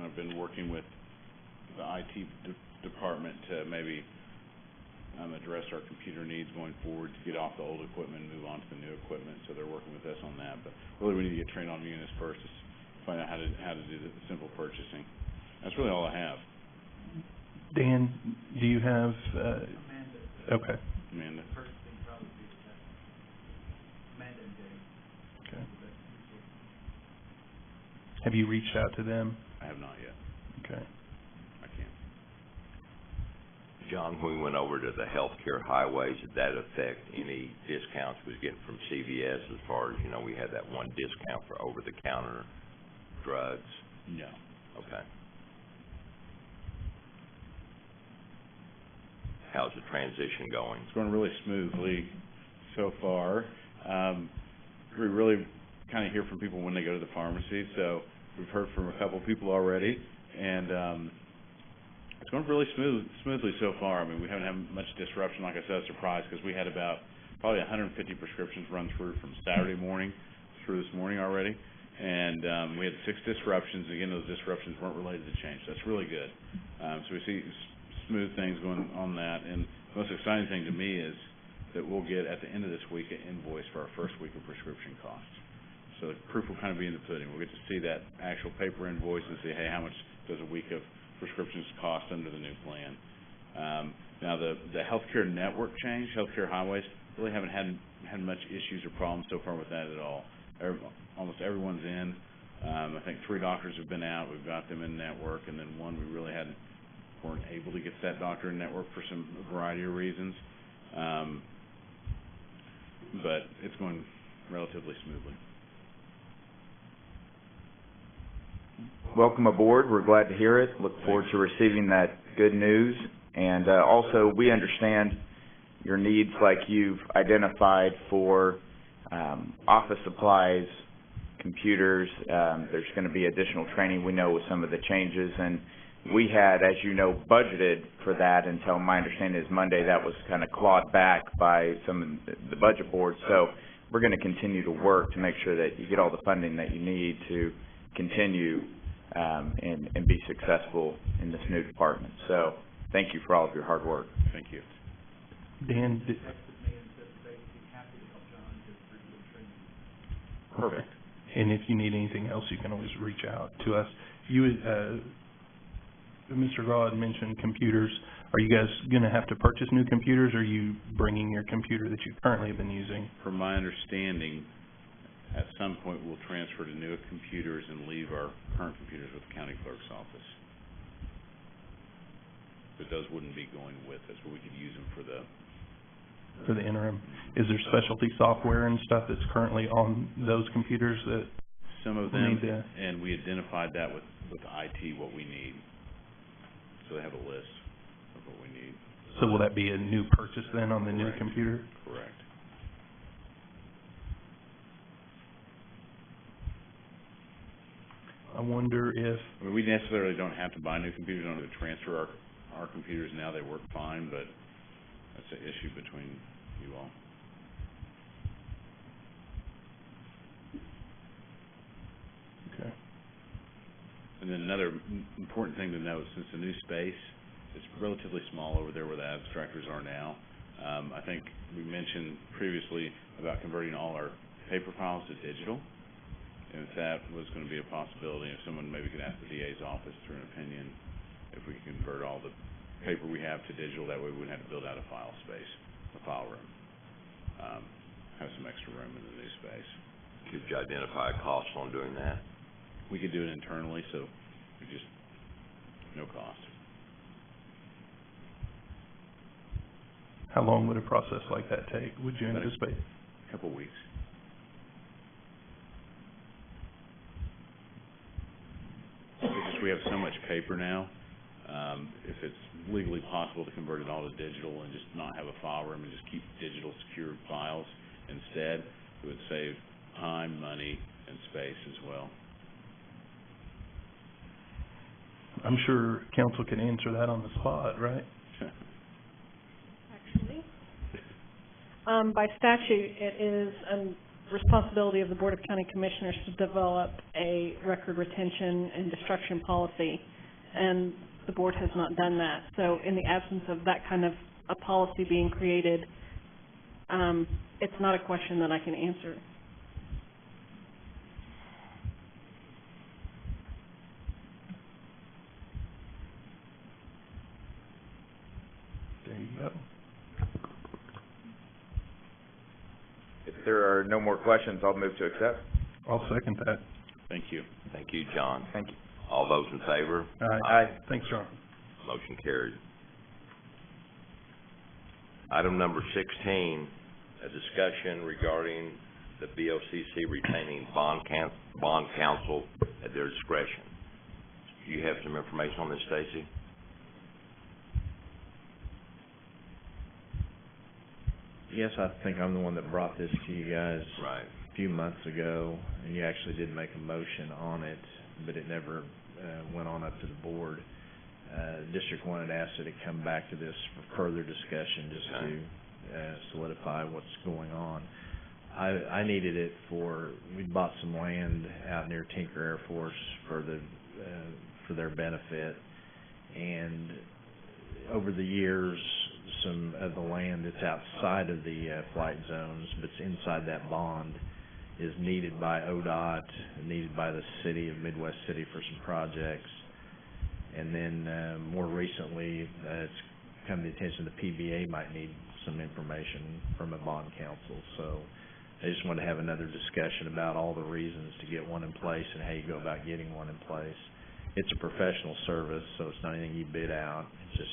I've been working with the IT department to maybe address our computer needs going forward, to get off the old equipment and move on to the new equipment. So they're working with us on that. But really, we need to get trained on Munis first to find out how to do the simple purchasing. That's really all I have. Dan, do you have, okay. Amanda. Okay. Have you reached out to them? I have not yet. Okay. I can't. John, when we went over to the healthcare highways, did that affect any discounts we was getting from CVS as far as, we had that one discount for over-the-counter drugs? No. Okay. How's the transition going? It's going really smoothly so far. We really kind of hear from people when they go to the pharmacy, so we've heard from a couple people already, and it's going really smoothly so far. I mean, we haven't had much disruption. Like I said, I was surprised because we had about probably 150 prescriptions run through from Saturday morning through this morning already, and we had 6 disruptions. Again, those disruptions weren't related to change. That's really good. So we see smooth things going on that, and the most exciting thing to me is that we'll get at the end of this week an invoice for our first week of prescription costs. So the proof will kind of be in the pudding. We'll get to see that actual paper invoice and see, hey, how much does a week of prescriptions cost under the new plan. Now the healthcare network change, healthcare highways, really haven't had much issues or problems so far with that at all. Almost everyone's in. I think 3 doctors have been out. We've got them in network, and then one we really weren't able to get that doctor in network for some variety of reasons. But it's going relatively smoothly. Welcome aboard. We're glad to hear it. Look forward to receiving that good news. And also, we understand your needs like you've identified for office supplies, computers. There's going to be additional training, we know, with some of the changes. And we had, as you know, budgeted for that until my understanding is Monday. That was kind of clawed back by some of the budget boards. So we're going to continue to work to make sure that you get all the funding that you need to continue and be successful in this new department. So thank you for all of your hard work. Thank you. Dan, Perfect. And if you need anything else, you can always reach out to us. Mr. Graw had mentioned computers. Are you guys going to have to purchase new computers, or are you bringing your computer that you currently have been using? From my understanding, at some point we'll transfer to new computers and leave our current computers with the county clerk's office. But those wouldn't be going with us, but we could use them for the interim. Is there specialty software and stuff that's currently on those computers that some of them, and we identified that with IT what we need. So they have a list of what we need. So will that be a new purchase then on the new computer? Correct. I wonder if... I mean, we necessarily don't have to buy new computers. We don't have to transfer our computers now. They work fine, but that's an issue between you all. Okay. And then another important thing to note, since the new space is relatively small over there where the abstractors are now, I think we mentioned previously about converting all our paper files to digital. And if that was going to be a possibility, if someone maybe could ask the DA's office through an opinion, if we could convert all the paper we have to digital, that way we wouldn't have to build out a file space, a file room, have some extra room in the new space. Could you identify a cost on doing that? we could do it internally, so we just, no cost. How long would a process like that take, would you About anticipate? A couple weeks. Because we have so much paper now, if it's legally possible to convert it all to digital and just not have a file room and just keep digital secured files instead, it would save time, money, and space as well. I'm sure council can answer that on the spot, right? Actually, by statute, it is a responsibility of the Board of County Commissioners to develop a record retention and destruction policy, and the board has not done that. So in the absence of that kind of a policy being created, it's not a question that I can answer. There you go. If there are no more questions, I'll move to accept. I'll second that. Thank you. Thank you, John. Thank you. All those in favor? Aye. Thanks, John. Motion carried. Item number 16, a discussion regarding the BOCC retaining bond counsel at their discretion. Do you have some information on this, Stacy? Yes, I think I'm the one that brought this to you guys Right. a few months ago, and you actually did make a motion on it, but it never went on up to the board. District wanted asked it to come back to this for further discussion, just to solidify what's going on. I needed it we bought some land out near Tinker Air Force for their benefit, and over the years, some of the land that's outside of the flight zones, but it's inside that bond, is needed by ODOT, needed by the city of Midwest City for some projects. And then more recently, it's come to the attention the PBA might need some information from a bond counsel. So I just wanted to have another discussion about all the reasons to get one in place and how you go about getting one in place. It's a professional service, so it's not anything you bid out. It's just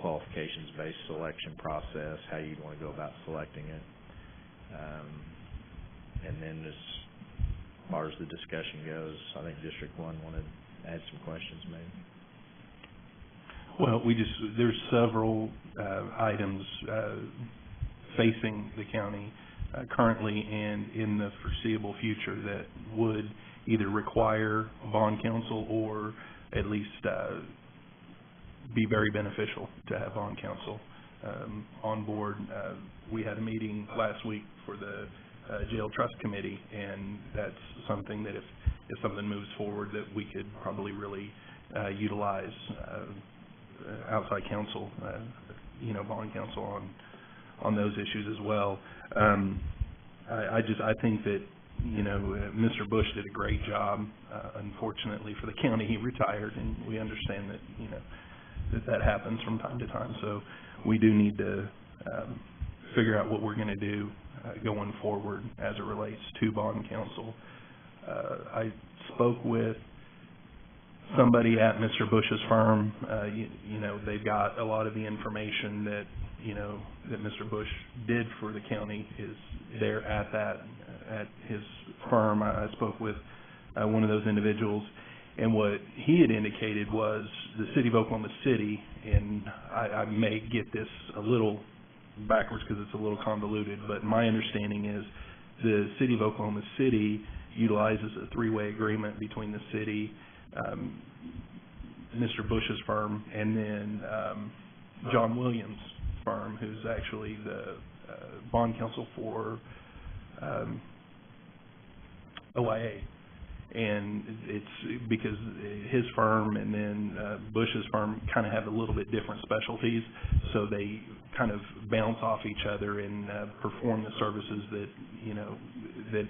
qualifications-based selection process, how you'd want to go about selecting it. And then as far as the discussion goes, I think District 1 wanted to add some questions maybe. Well, there's several items facing the county currently and in the foreseeable future that would either require bond counsel or at least be very beneficial to have bond counsel on board. We had a meeting last week for the Jail Trust Committee, and that's something that if something moves forward that we could probably really utilize outside counsel, bond counsel on those issues as well. I think that Mr. Bush did a great job. Unfortunately for the county, he retired, and we understand that that happens from time to time. So we do need to figure out what we're going to do going forward as it relates to bond counsel. I spoke with somebody at Mr. Bush's firm. They've got a lot of the information that that Mr. Bush did for the county is there at his firm. I spoke with one of those individuals, and what he had indicated was the city of Oklahoma City, and I may get this a little backwards because it's a little convoluted, but my understanding is the city of Oklahoma City utilizes a three-way agreement between the city, Mr. Bush's firm, and then John Williams' firm, who's actually the bond counsel for OIA. And it's because his firm and then Bush's firm kind of have a little bit different specialties, so they kind of bounce off each other and perform the services that that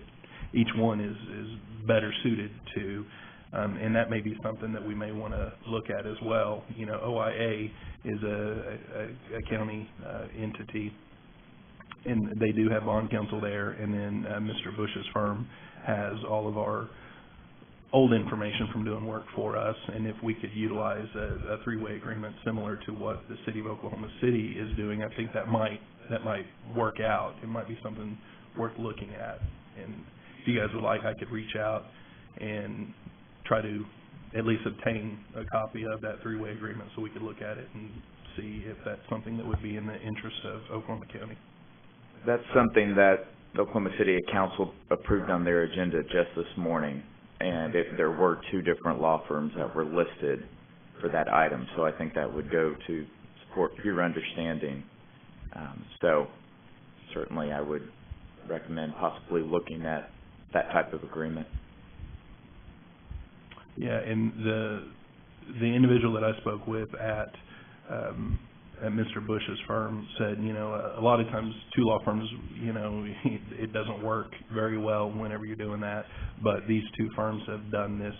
each one is better suited to. And that may be something that we may want to look at as well. OIA is a county entity, and they do have bond counsel there, and then Mr. Bush's firm has all of our old information from doing work for us, and if we could utilize a three-way agreement similar to what the city of Oklahoma City is doing, I think that might work out. It might be something worth looking at. And if you guys would like, I could reach out and try to at least obtain a copy of that three-way agreement so we could look at it and see if that's something that would be in the interest of Oklahoma County. That's something that the Oklahoma City Council approved on their agenda just this morning, and there were two different law firms that were listed for that item, so I think that would go to support your understanding. So certainly I would recommend possibly looking at that type of agreement. Yeah, and the individual that I spoke with at Mr. Bush's firm said, you know, a lot of times two law firms, you know, it doesn't work very well whenever you're doing that, but these two firms have done this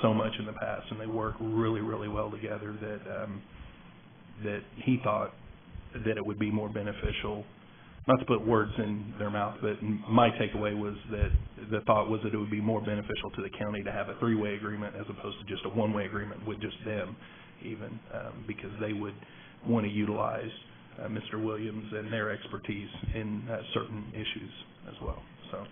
so much in the past, and they work really, really well together that he thought that it would be more beneficial, not to put words in their mouth, but my takeaway was that the thought was that it would be more beneficial to the county to have a three-way agreement as opposed to just a one-way agreement with just them even, because they would want to utilize Mr. Williams and their expertise in certain issues as well. So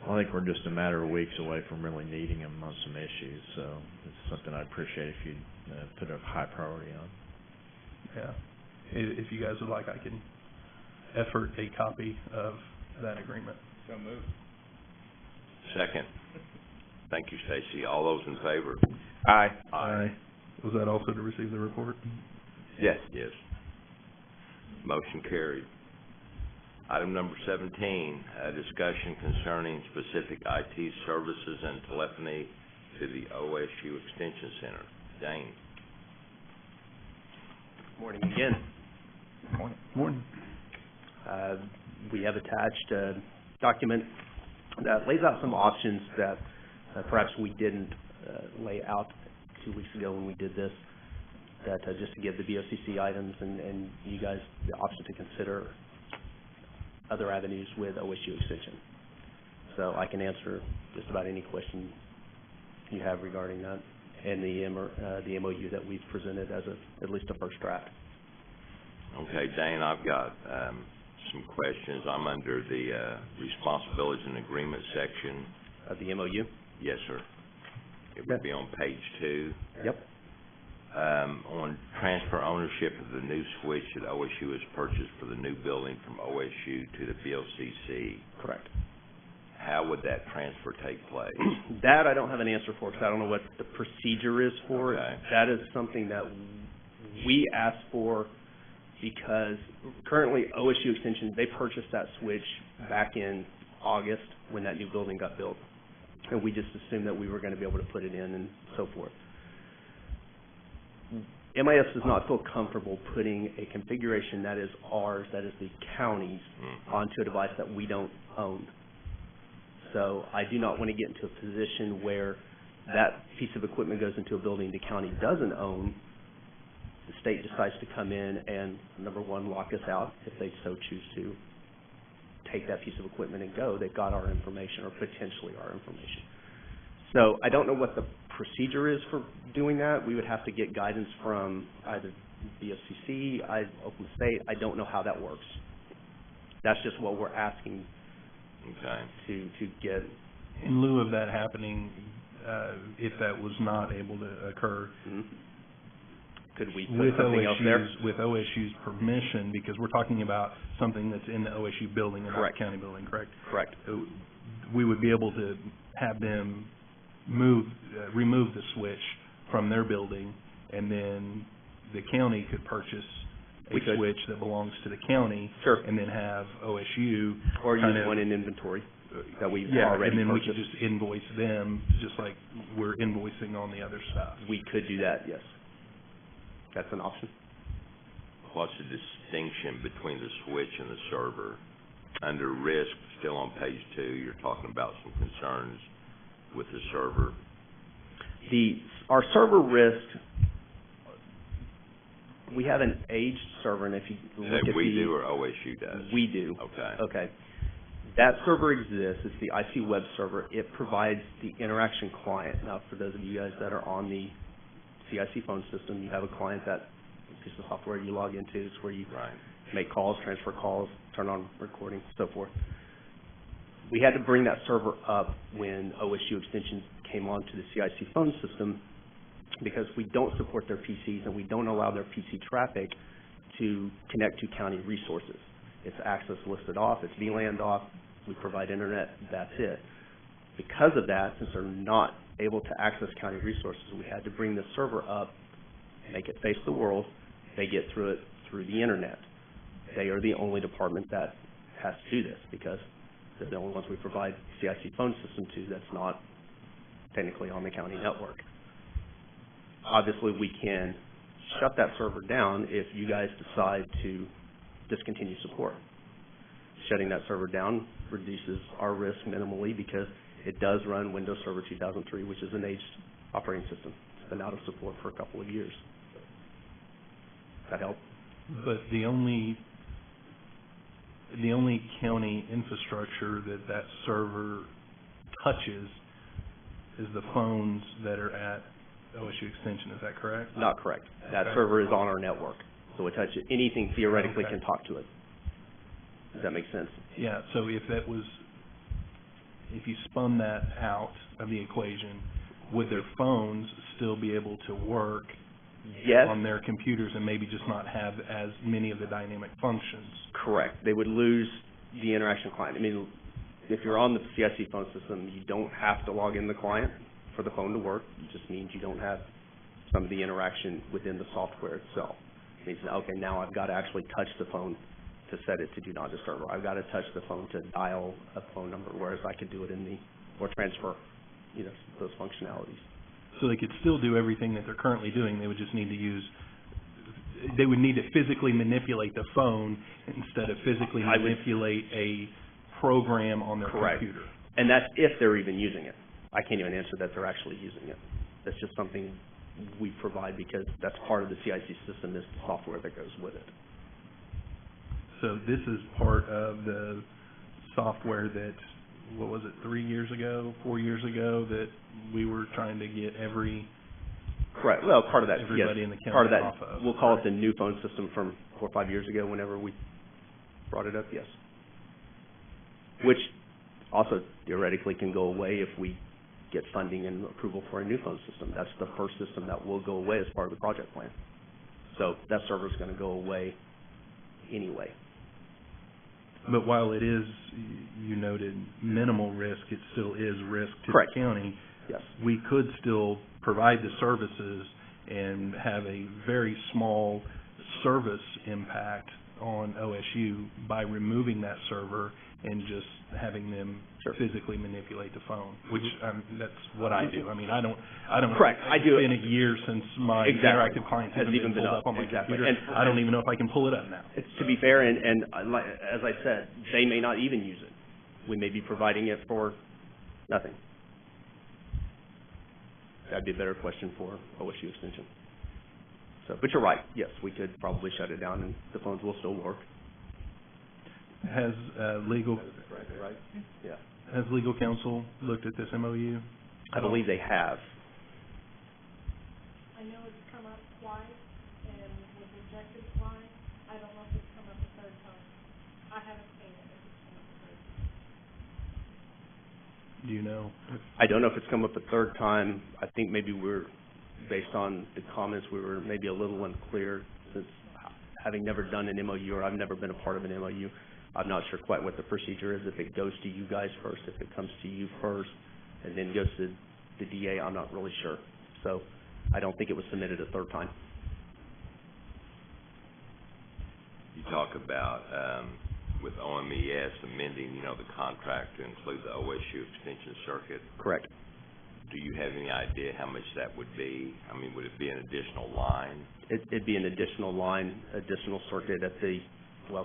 I think we're just a matter of weeks away from really needing them on some issues, so it's something I'd appreciate if you'd put a high priority on. Yeah. If you guys would like, I can effort a copy of that agreement. So moved. Second. Thank you, Stacy. All those in favor? Aye. Aye. Was that also to receive the report? Yes. Yes. Motion carried. Item number 17, discussion concerning specific IT services and telephony to the OSU Extension Center. Dane. Morning again. Morning. Morning. We have attached a document that lays out some options that perhaps we didn't lay out 2 weeks ago when we did this, that just to give the BOCC items and you guys the option to consider other avenues with OSU Extension. So I can answer just about any question you have regarding that and the MOU that we've presented as at least a first draft. Okay, Dane, I've got some questions. I'm under the responsibilities and agreement section. Of the MOU? Yes, sir. It would be on page 2. Yep. On transfer ownership of the new switch that OSU has purchased for the new building from OSU to the BOCC. Correct. How would that transfer take place? That I don't have an answer for because I don't know what the procedure is for it. That is something that we asked for because currently OSU Extension, they purchased that switch back in August when that new building got built. And we just assumed that we were going to be able to put it in and so forth. MIS does not feel comfortable putting a configuration that is ours, that is the county's, onto a device that we don't own. So I do not want to get into a position where that piece of equipment goes into a building the county doesn't own. The state decides to come in and, number one, lock us out if they so choose to take that piece of equipment and go. They've got our information or potentially our information. So I don't know what the procedure is for doing that. We would have to get guidance from either BOCC, Oklahoma State. I don't know how that works. That's just what we're asking to get. In lieu of that happening, if that was not able to occur, could we put something else there? With OSU's permission, because we're talking about something that's in the OSU building, not the county building, correct? Correct. We would be able to have them remove the switch from their building, and then the county could purchase a switch that belongs to the county, and then have OSU or use one in inventory that we've already and then purchased. we could just invoice them just like we're invoicing on the other stuff. We could do that, yes. That's an option. What's the distinction between the switch and the server? Under risk, still on page 2, you're talking about some concerns with the server. Our server risk, we have an aged server, and if you look at we do or OSU does? We do. Okay. Okay. That server exists. It's the IC web server. It provides the interaction client. Now, for those of you guys that are on the CIC phone system, you have a client that piece of software you log into. It's where you make calls, transfer calls, turn on recording, so forth. We had to bring that server up when OSU Extension came onto the CIC phone system because we don't support their PCs and we don't allow their PC traffic to connect to county resources. It's access listed off, it's VLANed off, we provide internet, that's it. Because of that, since they're not able to access county resources, we had to bring the server up, make it face the world, they get through it through the internet. They are the only department that has to do this because they're the only ones we provide CIC phone system to that's not technically on the county network. Obviously, we can shut that server down if you guys decide to discontinue support. Shutting that server down reduces our risk minimally because it does run Windows Server 2003, which is an aged operating system. It's been out of support for a couple of years. Does that help? But the only county infrastructure that server touches is the phones that are at OSU Extension, is that correct? Not correct. That server is on our network, so it touches anything theoretically can talk to it. Does that make sense? Yeah, so if you spun that out of the equation, would their phones still be able to work on their computers and maybe just not have as many of the dynamic functions? Correct. They would lose the interaction client. I mean, if you're on the CIC phone system, you don't have to log in the client for the phone to work. It just means you don't have some of the interaction within the software itself. It means, okay, now I've got to actually touch the phone to set it to do not disturb, or I've got to touch the phone to dial a phone number, whereas I could do it or transfer, those functionalities. So they could still do everything that they're currently doing, they would just need to they would need to physically manipulate the phone instead of physically manipulate a program on their computer. And that's if they're even using it. I can't even answer that they're actually using it. That's just something we provide because that's part of the CIC system is the software that goes with it. So this is part of the software that, 4 years ago, that we were trying to get Correct. Well, part of that, everybody in the county part of that, off of. we'll call it the new phone system from 4 or 5 years ago whenever we brought it up, yes. Which also theoretically can go away if we get funding and approval for a new phone system. That's the first system that will go away as part of the project plan. So that server's going to go away anyway. But while it is, you noted, minimal risk, it still is risk to Correct. the county. Yes. We could still provide the services and have a very small service impact on OSU by removing that server and just having them physically manipulate the phone, which that's what I do. I mean, I don't. Correct. I do. It's been a year since my interactive client has even been pulled up on my computer. And I don't even know if I can pull it up now. To be fair, and as I said, they may not even use it. We may be providing it for nothing. That'd be a better question for OSU Extension. So, but you're right. Yes, we could probably shut it down, and the phones will still work. Has legal Right? Yeah. Has legal counsel looked at this MOU? I believe they have. I know it's come up twice and was rejected twice. I don't know if it's come up a third time. I haven't seen it if it's come up a third time. Do you know? I don't know if it's come up a third time. I think maybe based on the comments, we were maybe a little unclear since having never done an MOU or I've never been a part of an MOU. I'm not sure quite what the procedure is, if it goes to you guys first, if it comes to you first, and then goes to the DA, I'm not really sure. So I don't think it was submitted a third time. You talk about, with OMES amending, the contract to include the OSU Extension Circuit. Correct. Do you have any idea how much that would be? I mean, would it be an additional line? It'd be an additional line, additional circuit at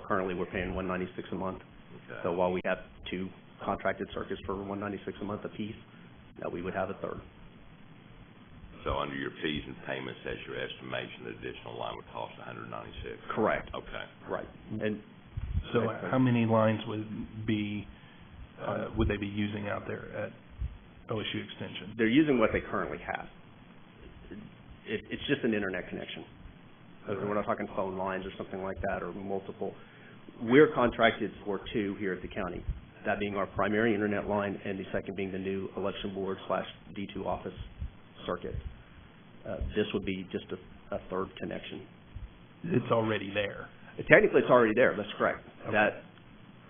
currently we're paying $196 a month. Okay. So while we have 2 contracted circuits for $196 a month apiece, that we would have a third. So under your fees and payments, as your estimation, the additional line would cost $196? Correct. Okay. Right. And So how many lines would be would they be using out there at OSU Extension? They're using what they currently have. It's just an internet connection. So we're not talking phone lines or something like that, or multiple. We're contracted for 2 here at the county, that being our primary internet line, and the second being the new election board / D2 office circuit. This would be just a third connection. It's already there. Technically, it's already there, that's correct. Okay. That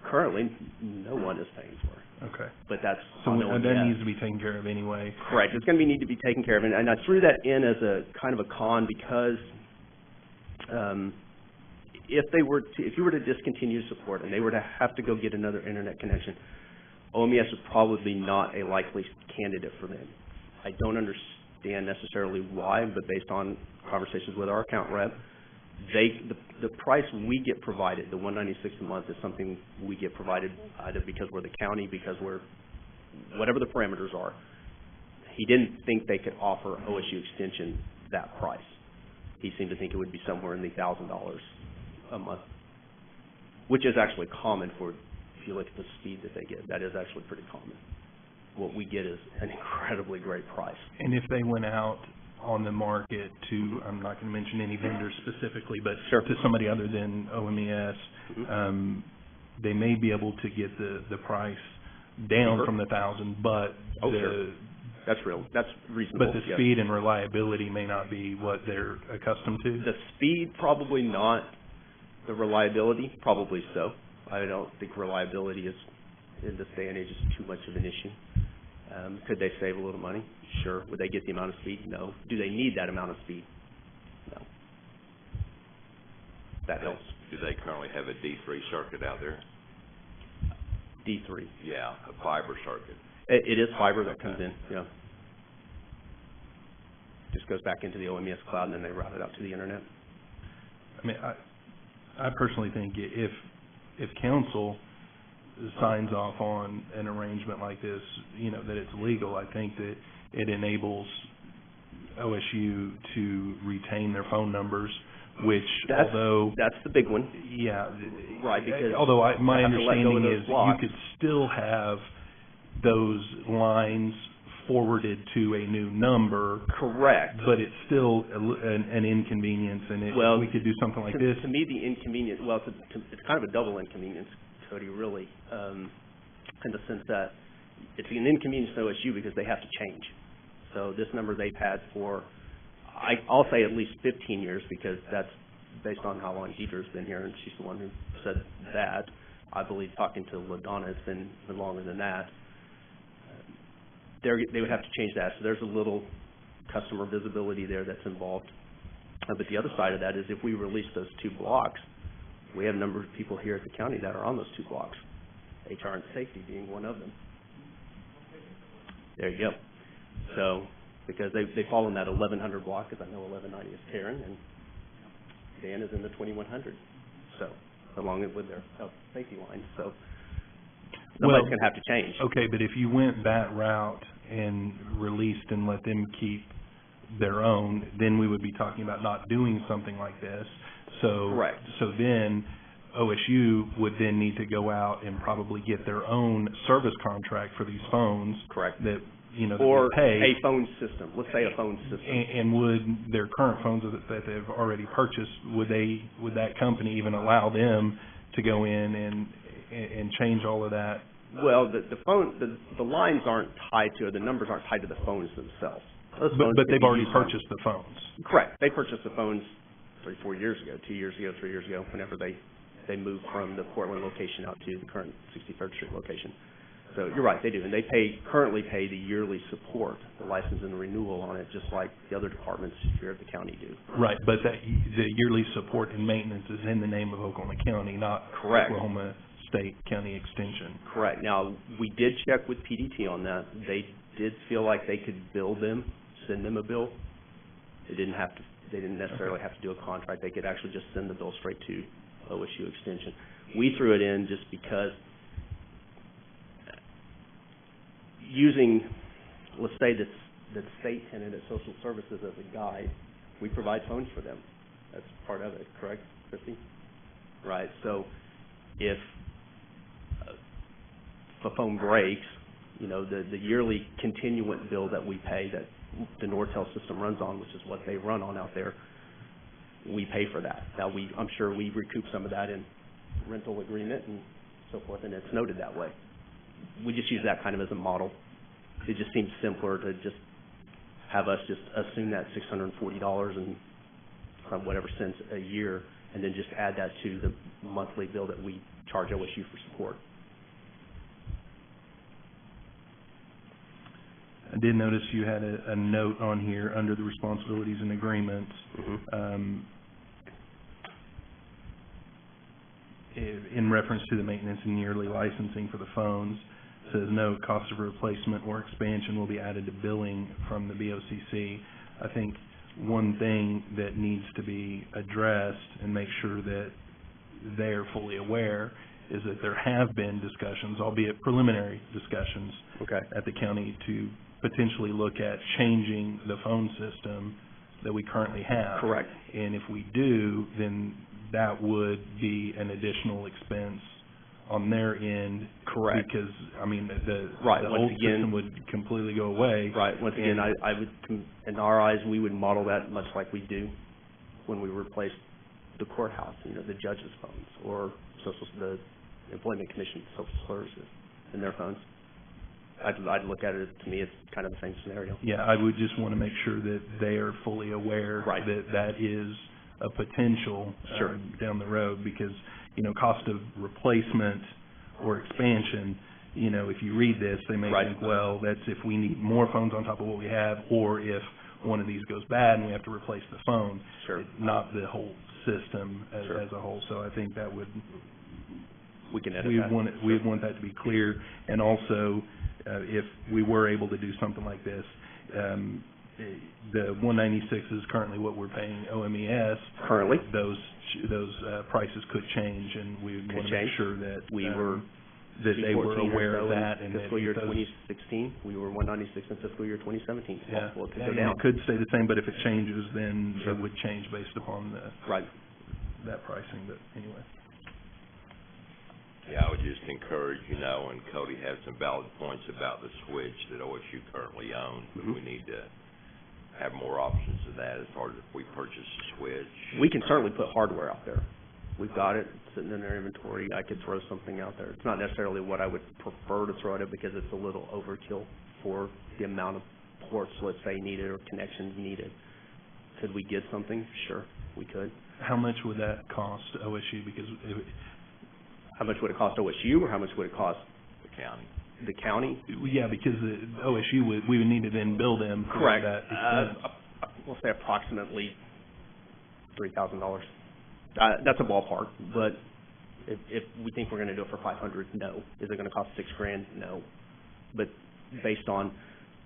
currently no one is paying for. Okay. But that's So on that OMS. needs to be taken care of anyway. Correct. It's going to need to be taken care of, and I threw that in as a kind of a con because if you were to discontinue support and they were to have to go get another internet connection, OMS is probably not a likely candidate for them. I don't understand necessarily why, but based on conversations with our account rep, the price we get provided, the $196 a month, is something we get provided either because we're the county, because we're whatever the parameters are. He didn't think they could offer OSU Extension that price. He seemed to think it would be somewhere in the $1,000 a month, which is actually common for, if you look at the speed that they get, that is actually pretty common. What we get is an incredibly great price. And if they went out on the market to, I'm not going to mention any vendors specifically, but sure, to somebody other than OMES, they may be able to get the price down from the 1,000, but sure. That's real. That's reasonable. But the speed and reliability may not be what they're accustomed to? The speed, probably not. The reliability, probably so. I don't think reliability is, in this day and age, is too much of an issue. Could they save a little money? Sure. Would they get the amount of speed? No. Do they need that amount of speed? No. That helps. Do they currently have a D3 circuit out there? D3. Yeah, a fiber circuit. It is fiber that comes in, yeah. Just goes back into the OMES cloud, and then they route it out to the internet. I mean, I personally think if council signs off on an arrangement like this, that it's legal, I think that it enables OSU to retain their phone numbers, which that's the big one. Yeah. Right, because although my understanding is blocks. you could still have those lines forwarded to a new number. Correct. But it's still an inconvenience, and if we could do something like this. To me, the inconvenience, it's kind of a double inconvenience, Cody, really, in the sense that it's an inconvenience to OSU because they have to change. So this number they've had for, I'll say at least 15 years, because that's based on how long Deidre's been here, and she's the one who said that. I believe talking to LaDonna, it's been longer than that. They would have to change that. So there's a little customer visibility there that's involved. But the other side of that is if we release those 2 blocks, we have a number of people here at the county that are on those 2 blocks, HR and safety being one of them. There you go. So, because they fall in that 1100 block, because I know 1190 is Karen, and Dan is in the 2100. So, along with their health safety line. So, somebody's going to have to change. Okay, but if you went that route and released and let them keep their own, then we would be talking about not doing something like this. So, correct. So then OSU would then need to go out and probably get their own service contract for these phones. Correct. That or that pay. A phone system. Let's say a phone system. And would their current phones that they've already purchased, would that company even allow them to go in and change all of that? Well, the lines aren't tied to, or the numbers aren't tied to the phones themselves. But they've already purchased the phones. Correct. They purchased the phones 3, 4 years ago, 2 years ago, 3 years ago, whenever they moved from the Portland location out to the current 63rd Street location. So you're right, they do. And they currently pay the yearly support, the license and the renewal on it, just like the other departments here at the county do. Right, but the yearly support and maintenance is in the name of Oklahoma County, not correct. Oklahoma State County Extension. Correct. Now, we did check with PDT on that. They did feel like they could bill them, send them a bill. They didn't necessarily have to do a contract. They could actually just send the bill straight to OSU Extension. We threw it in just because using, let's say, the state tenant at social services as a guide, we provide phones for them. That's part of it, correct, Christy? Right. So if a phone breaks, you know, the yearly continuant bill that we pay that the Nortel system runs on, which is what they run on out there, we pay for that. Now, I'm sure we recoup some of that in rental agreement and so forth, and it's noted that way. We just use that kind of as a model. It just seems simpler to just have us just assume that $640 and some whatever cents a year, and then just add that to the monthly bill that we charge OSU for support. I did notice you had a note on here under the responsibilities and agreements. In reference to the maintenance and yearly licensing for the phones, says no cost of replacement or expansion will be added to billing from the BOCC. I think one thing that needs to be addressed and make sure that they're fully aware is that there have been discussions, albeit preliminary discussions, at the county to potentially look at changing the phone system that we currently have. Correct. And if we do, then that would be an additional expense on their end. Correct. Because, I mean, the Once old again, system would completely go away. Right. Once again, I would, in our eyes, we would model that much like we do when we replace the courthouse, you know, the judges' phones, or the Employment Commission Social Services and their phones. I'd look at it, to me, it's kind of the same scenario. Yeah, I would just want to make sure that they are fully aware that that is a potential down the road, because, you know, cost of replacement or expansion, you know, if you read this, they may think, well, that's if we need more phones on top of what we have, or if one of these goes bad and we have to replace the phone, not the whole system as a whole. So I think that would, we'd want that to be clear. And also, if we were able to do something like this, the 196 is currently what we're paying OMES. Currently. Those prices could change, and we want to make sure that that they were aware of that. In fiscal year 2016, we were 196 in fiscal year 2017. Yeah, it could go down. It could stay the same, but if it changes, then it would change based upon that pricing. But anyway. Yeah, I would just encourage, you know, and Cody had some valid points about the switch that OSU currently owns, but we need to have more options of that as far as if we purchase a switch. We can certainly put hardware out there. We've got it sitting in our inventory. I could throw something out there. It's not necessarily what I would prefer to throw at it, because it's a little overkill for the amount of ports, let's say, needed or connections needed. Could we get something? Sure, we could. How much would that cost OSU? Because how much would it cost OSU, or how much would it cost the county? The county? Yeah, because the OSU we would need to then bill them for Correct. that expense. We'll say approximately $3,000. That's a ballpark, but if we think we're going to do it for $500, no. Is it going to cost $6,000? No. But based on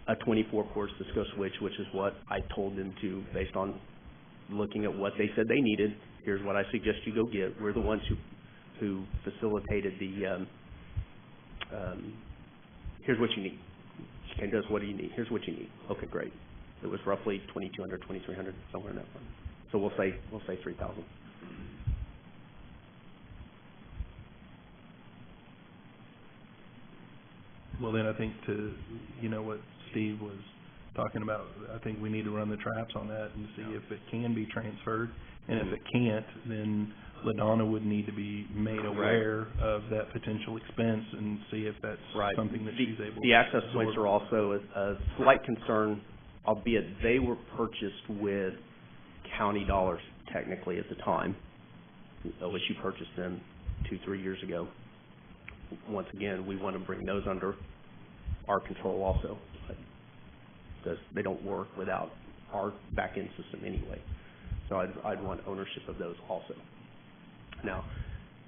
a 24-port Cisco switch, which is what I told them to, based on looking at what they said they needed, here's what I suggest you go get. We're the ones who facilitated the, here's what you need. Ken does, what do you need? Here's what you need. Okay, great. It was roughly $2,200, $2,300, somewhere in that fund. So we'll say $3,000. Well, then I think what Steve was talking about, I think we need to run the traps on that and see if it can be transferred. And if it can't, then LaDonna would need to be made aware of that potential expense and see if that's something that she's able to The access absorb. points are also a slight concern, albeit they were purchased with county dollars technically at the time. OSU purchased them 2-3 years ago. Once again, we want to bring those under our control also, because they don't work without our back-end system anyway. So I'd want ownership of those also. Now,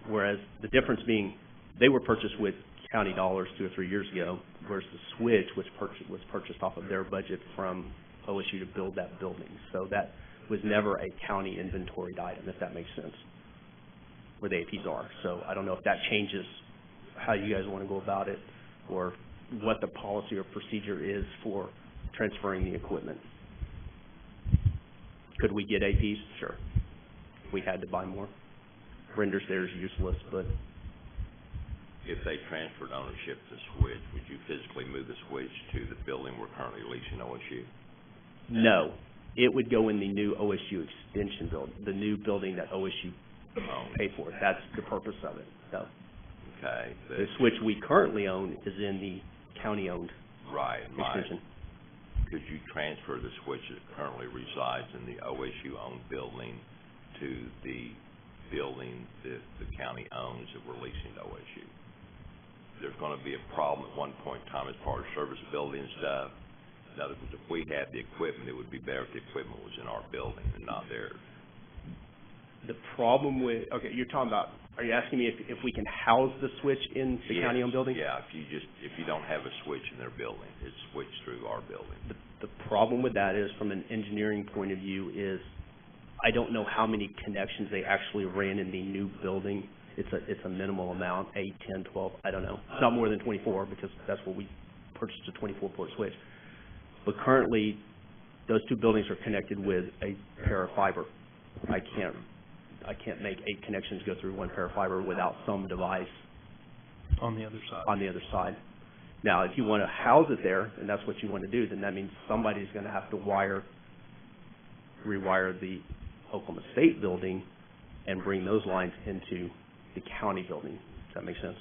whereas the difference being they were purchased with county dollars 2 or 3 years ago, whereas the switch was purchased off of their budget from OSU to build that building. So that was never a county inventoried item, if that makes sense, where the APs are. So I don't know if that changes how you guys want to go about it, or what the policy or procedure is for transferring the equipment. Could we get APs? Sure. We had to buy more. Renders there is useless, but if they transferred ownership to the switch, would you physically move the switch to the building we're currently leasing OSU? No, it would go in the new OSU Extension building, the new building that OSU paid for. That's the purpose of it, so. Okay. The switch we currently own is in the county-owned Right. extension. Could you transfer the switch that currently resides in the OSU-owned building to the building that the county owns that we're leasing to OSU? There's gonna be a problem at one point in time as far as serviceability and stuff. In other words, if we had the equipment, it would be better if the equipment was in our building and not theirs. The problem with, okay, you're talking about, are you asking me if we can house the switch in the Yes. county-owned building? Yeah, if you don't have a switch in their building, it's switched through our building. The problem with that is, from an engineering point of view, is I don't know how many connections they actually ran in the new building. It's a minimal amount, 8, 10, 12, I don't know. It's not more than 24, because that's what we purchased, a 24-port switch. But currently, those two buildings are connected with a pair of fiber. I can't make 8 connections go through one pair of fiber without some device On the other side. on the other side. Now, if you want to house it there, and that's what you want to do, then that means somebody's going to have to rewire the Oklahoma State building and bring those lines into the county building. Does that make sense?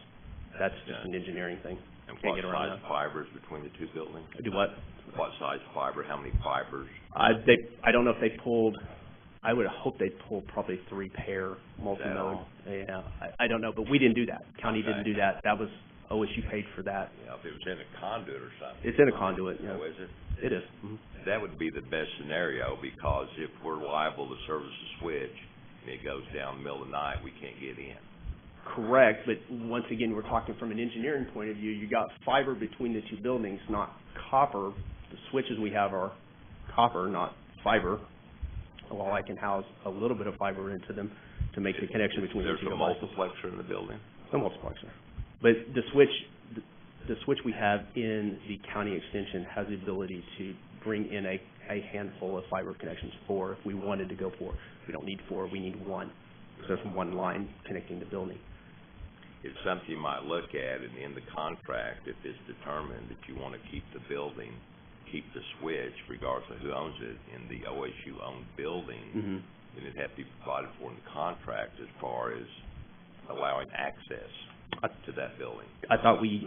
That's just an engineering thing. And Can't what get around size that. fibers between the two buildings? Do what? What size fiber, how many fibers? I don't know if they pulled, I would hope they pulled probably 3 pair multi-mode. all? Yeah, I don't know, but we didn't do that. County didn't Okay. do that. That was, OSU paid for that. Yeah, if it was in a conduit or something. It's in a conduit, yeah. Oh, is it? It is. Mhm. That would be the best scenario, because if we're liable to service a switch and it goes down in the middle of the night, we can't get in. Correct, but once again, we're talking from an engineering point of view. You got fiber between the two buildings, not copper. The switches we have are copper, not fiber. While I can house a little bit of fiber into them to make the connection between the There's two a devices. multiplexer in the building? The multiplexer. But the switch we have in the county extension has the ability to bring in a handful of fiber connections, 4 if we wanted to go 4. We don't need 4, we need 1. So there's 1 line connecting the building. It's something you might look at, and in the contract, if it's determined that you want to keep the building, keep the switch, regardless of who owns it, in the OSU-owned building, Mm-hmm. then it'd have to be provided for in the contract as far as allowing access to that building. I thought we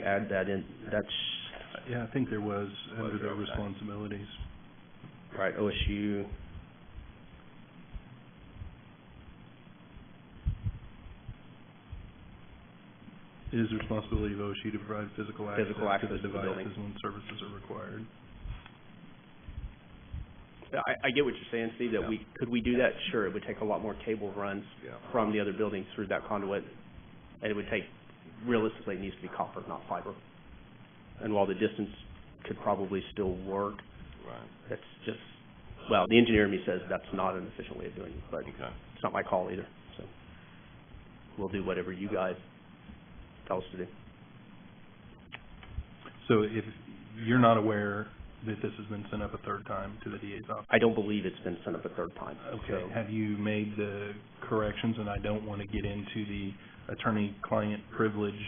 add that in. That's Yeah, I think there was under Was there? their Okay. responsibilities. right. OSU. It is the responsibility of OSU to provide physical access Physical to access the to the building. devices when services are required. I get what you're saying, Steve, that Yeah. could we do that? Sure, it would take a lot more cable runs Yeah. from the other building through that conduit, and it would take, realistically, it needs to be copper, not fiber. And while the distance could probably still work, Right. that's just, well, the engineer in me says that's not an efficient way of doing it, but Okay. it's not my call either, so. We'll do whatever you guys tell us to do. So if you're not aware that this has been sent up a third time to the DA's office? I don't believe it's been sent up a third time. Okay, So- have you made the corrections? And I don't want to get into the attorney-client privilege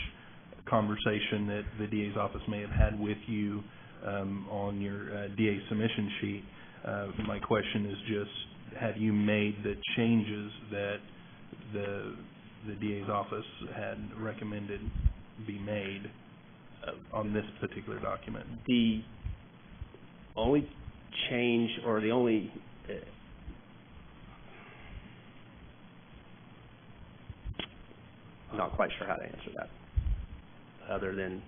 conversation that the DA's office may have had with you on your DA submission sheet. My question is just, have you made the changes that the DA's office had recommended be made on this particular document? The only change, or the only, I'm not quite sure how to answer that, other than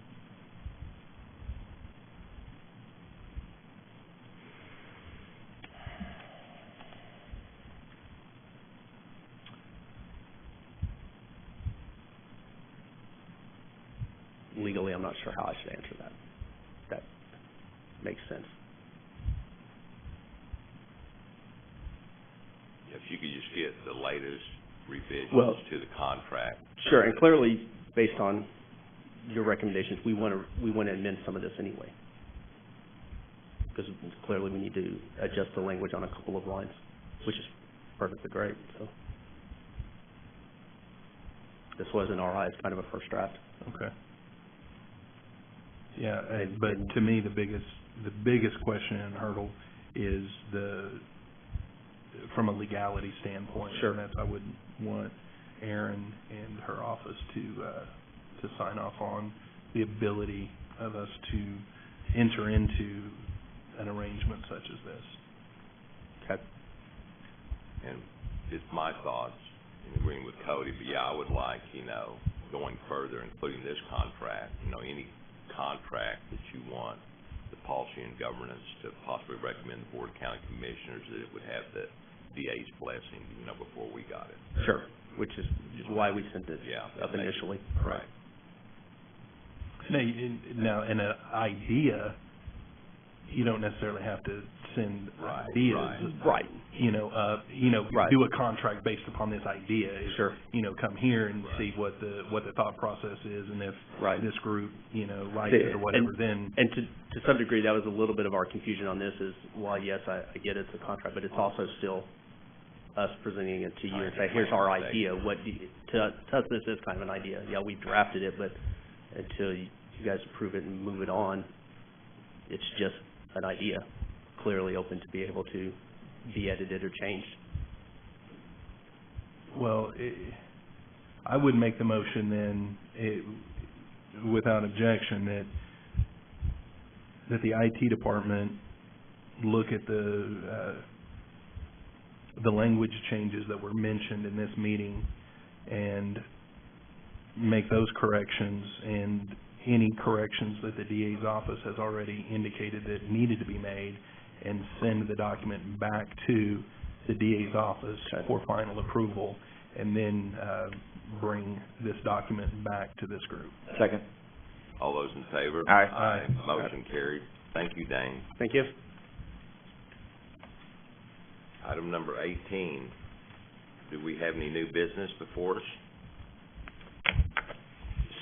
legally, I'm not sure how I should answer that. That makes sense. If you could just get the latest revisions Well- to the contract. Sure, and clearly, based on your recommendations, we want to amend some of this anyway. Because clearly we need to adjust the language on a couple of lines, which is perfectly great, so. This was in our eyes kind of a first draft. Okay. Yeah, but to me, the biggest question and hurdle is from a legality standpoint. Sure. And that's, I would want Erin and her office to sign off on the ability of us to enter into an arrangement such as this. Okay. And it's my thoughts, in agreeing with Cody, but yeah, I would like, going further, including this contract, any contract that you want the policy and governance to possibly recommend the Board of County Commissioners that it would have the DA's blessing, before we got it. Sure. Which is why we sent it up makes initially. Right. Now, in an idea, you don't necessarily have to send ideas. Right. Right. Do a contract based upon this idea. Sure. Come here and see what the thought process is, and if this group, likes it or whatever, then. And to some degree, that was a little bit of our confusion on this is, while yes, I get it's a contract, but it's also still us presenting it to you and say, here's our idea. To us, this is kind of an idea. Yeah, we drafted it, but until you guys approve it and move it on, it's just an idea, clearly open to be able to be edited or changed. Well, I would make the motion then, without objection, that the IT department look at the language changes that were mentioned in this meeting and make those corrections, and any corrections that the DA's office has already indicated that needed to be made, and send the document back to the DA's office for final approval, and then bring this document back to this group. Second. All those in favor? Aye. Motion carried. Thank you, Dane. Thank you. Item number 18, do we have any new business before us?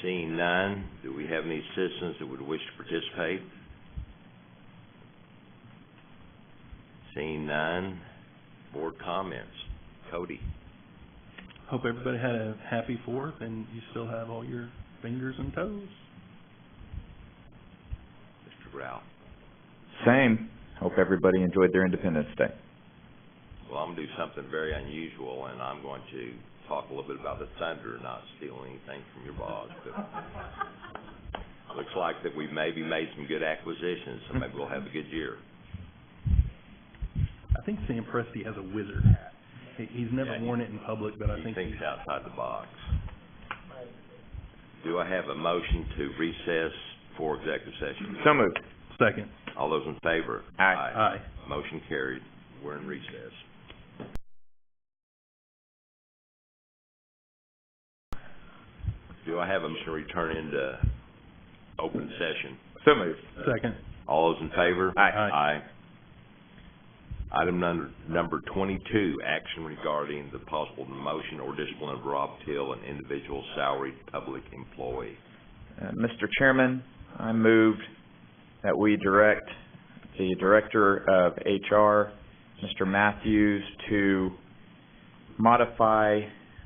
Seeing none, do we have any citizens that would wish to participate? Seeing none, board comments. Cody. Hope everybody had a happy 4th and you still have all your fingers and toes. Mr. Ralph. Same. Hope everybody enjoyed their Independence Day. Well, I'm going to do something very unusual, and I'm going to talk a little bit about the Thunder, not steal anything from your boss. But looks like that we've maybe made some good acquisitions, so maybe we'll have a good year. I think Sam Presti has a wizard hat. He's never worn it in public, but I think he thinks outside the box. Do I have a motion to recess for executive session? So moved. Second. All those in favor? Aye. Aye. Motion carried. We're in recess. Do I have a motion to return into open session? So moved. Second. All those in favor? Aye. Item number 22, action regarding the possible demotion or discipline of Rob Till, an individual salaried public employee. Mr. Chairman, I moved that we direct the Director of HR, Mr. Matthews, to modify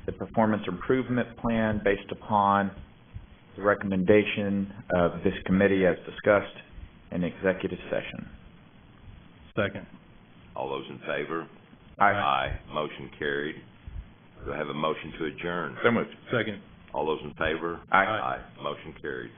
the performance improvement plan based upon the recommendation of this committee as discussed in executive session. Second. All those in favor? Aye. Motion carried. Do I have a motion to adjourn? So moved. Second. All those in favor? Aye. Motion carried.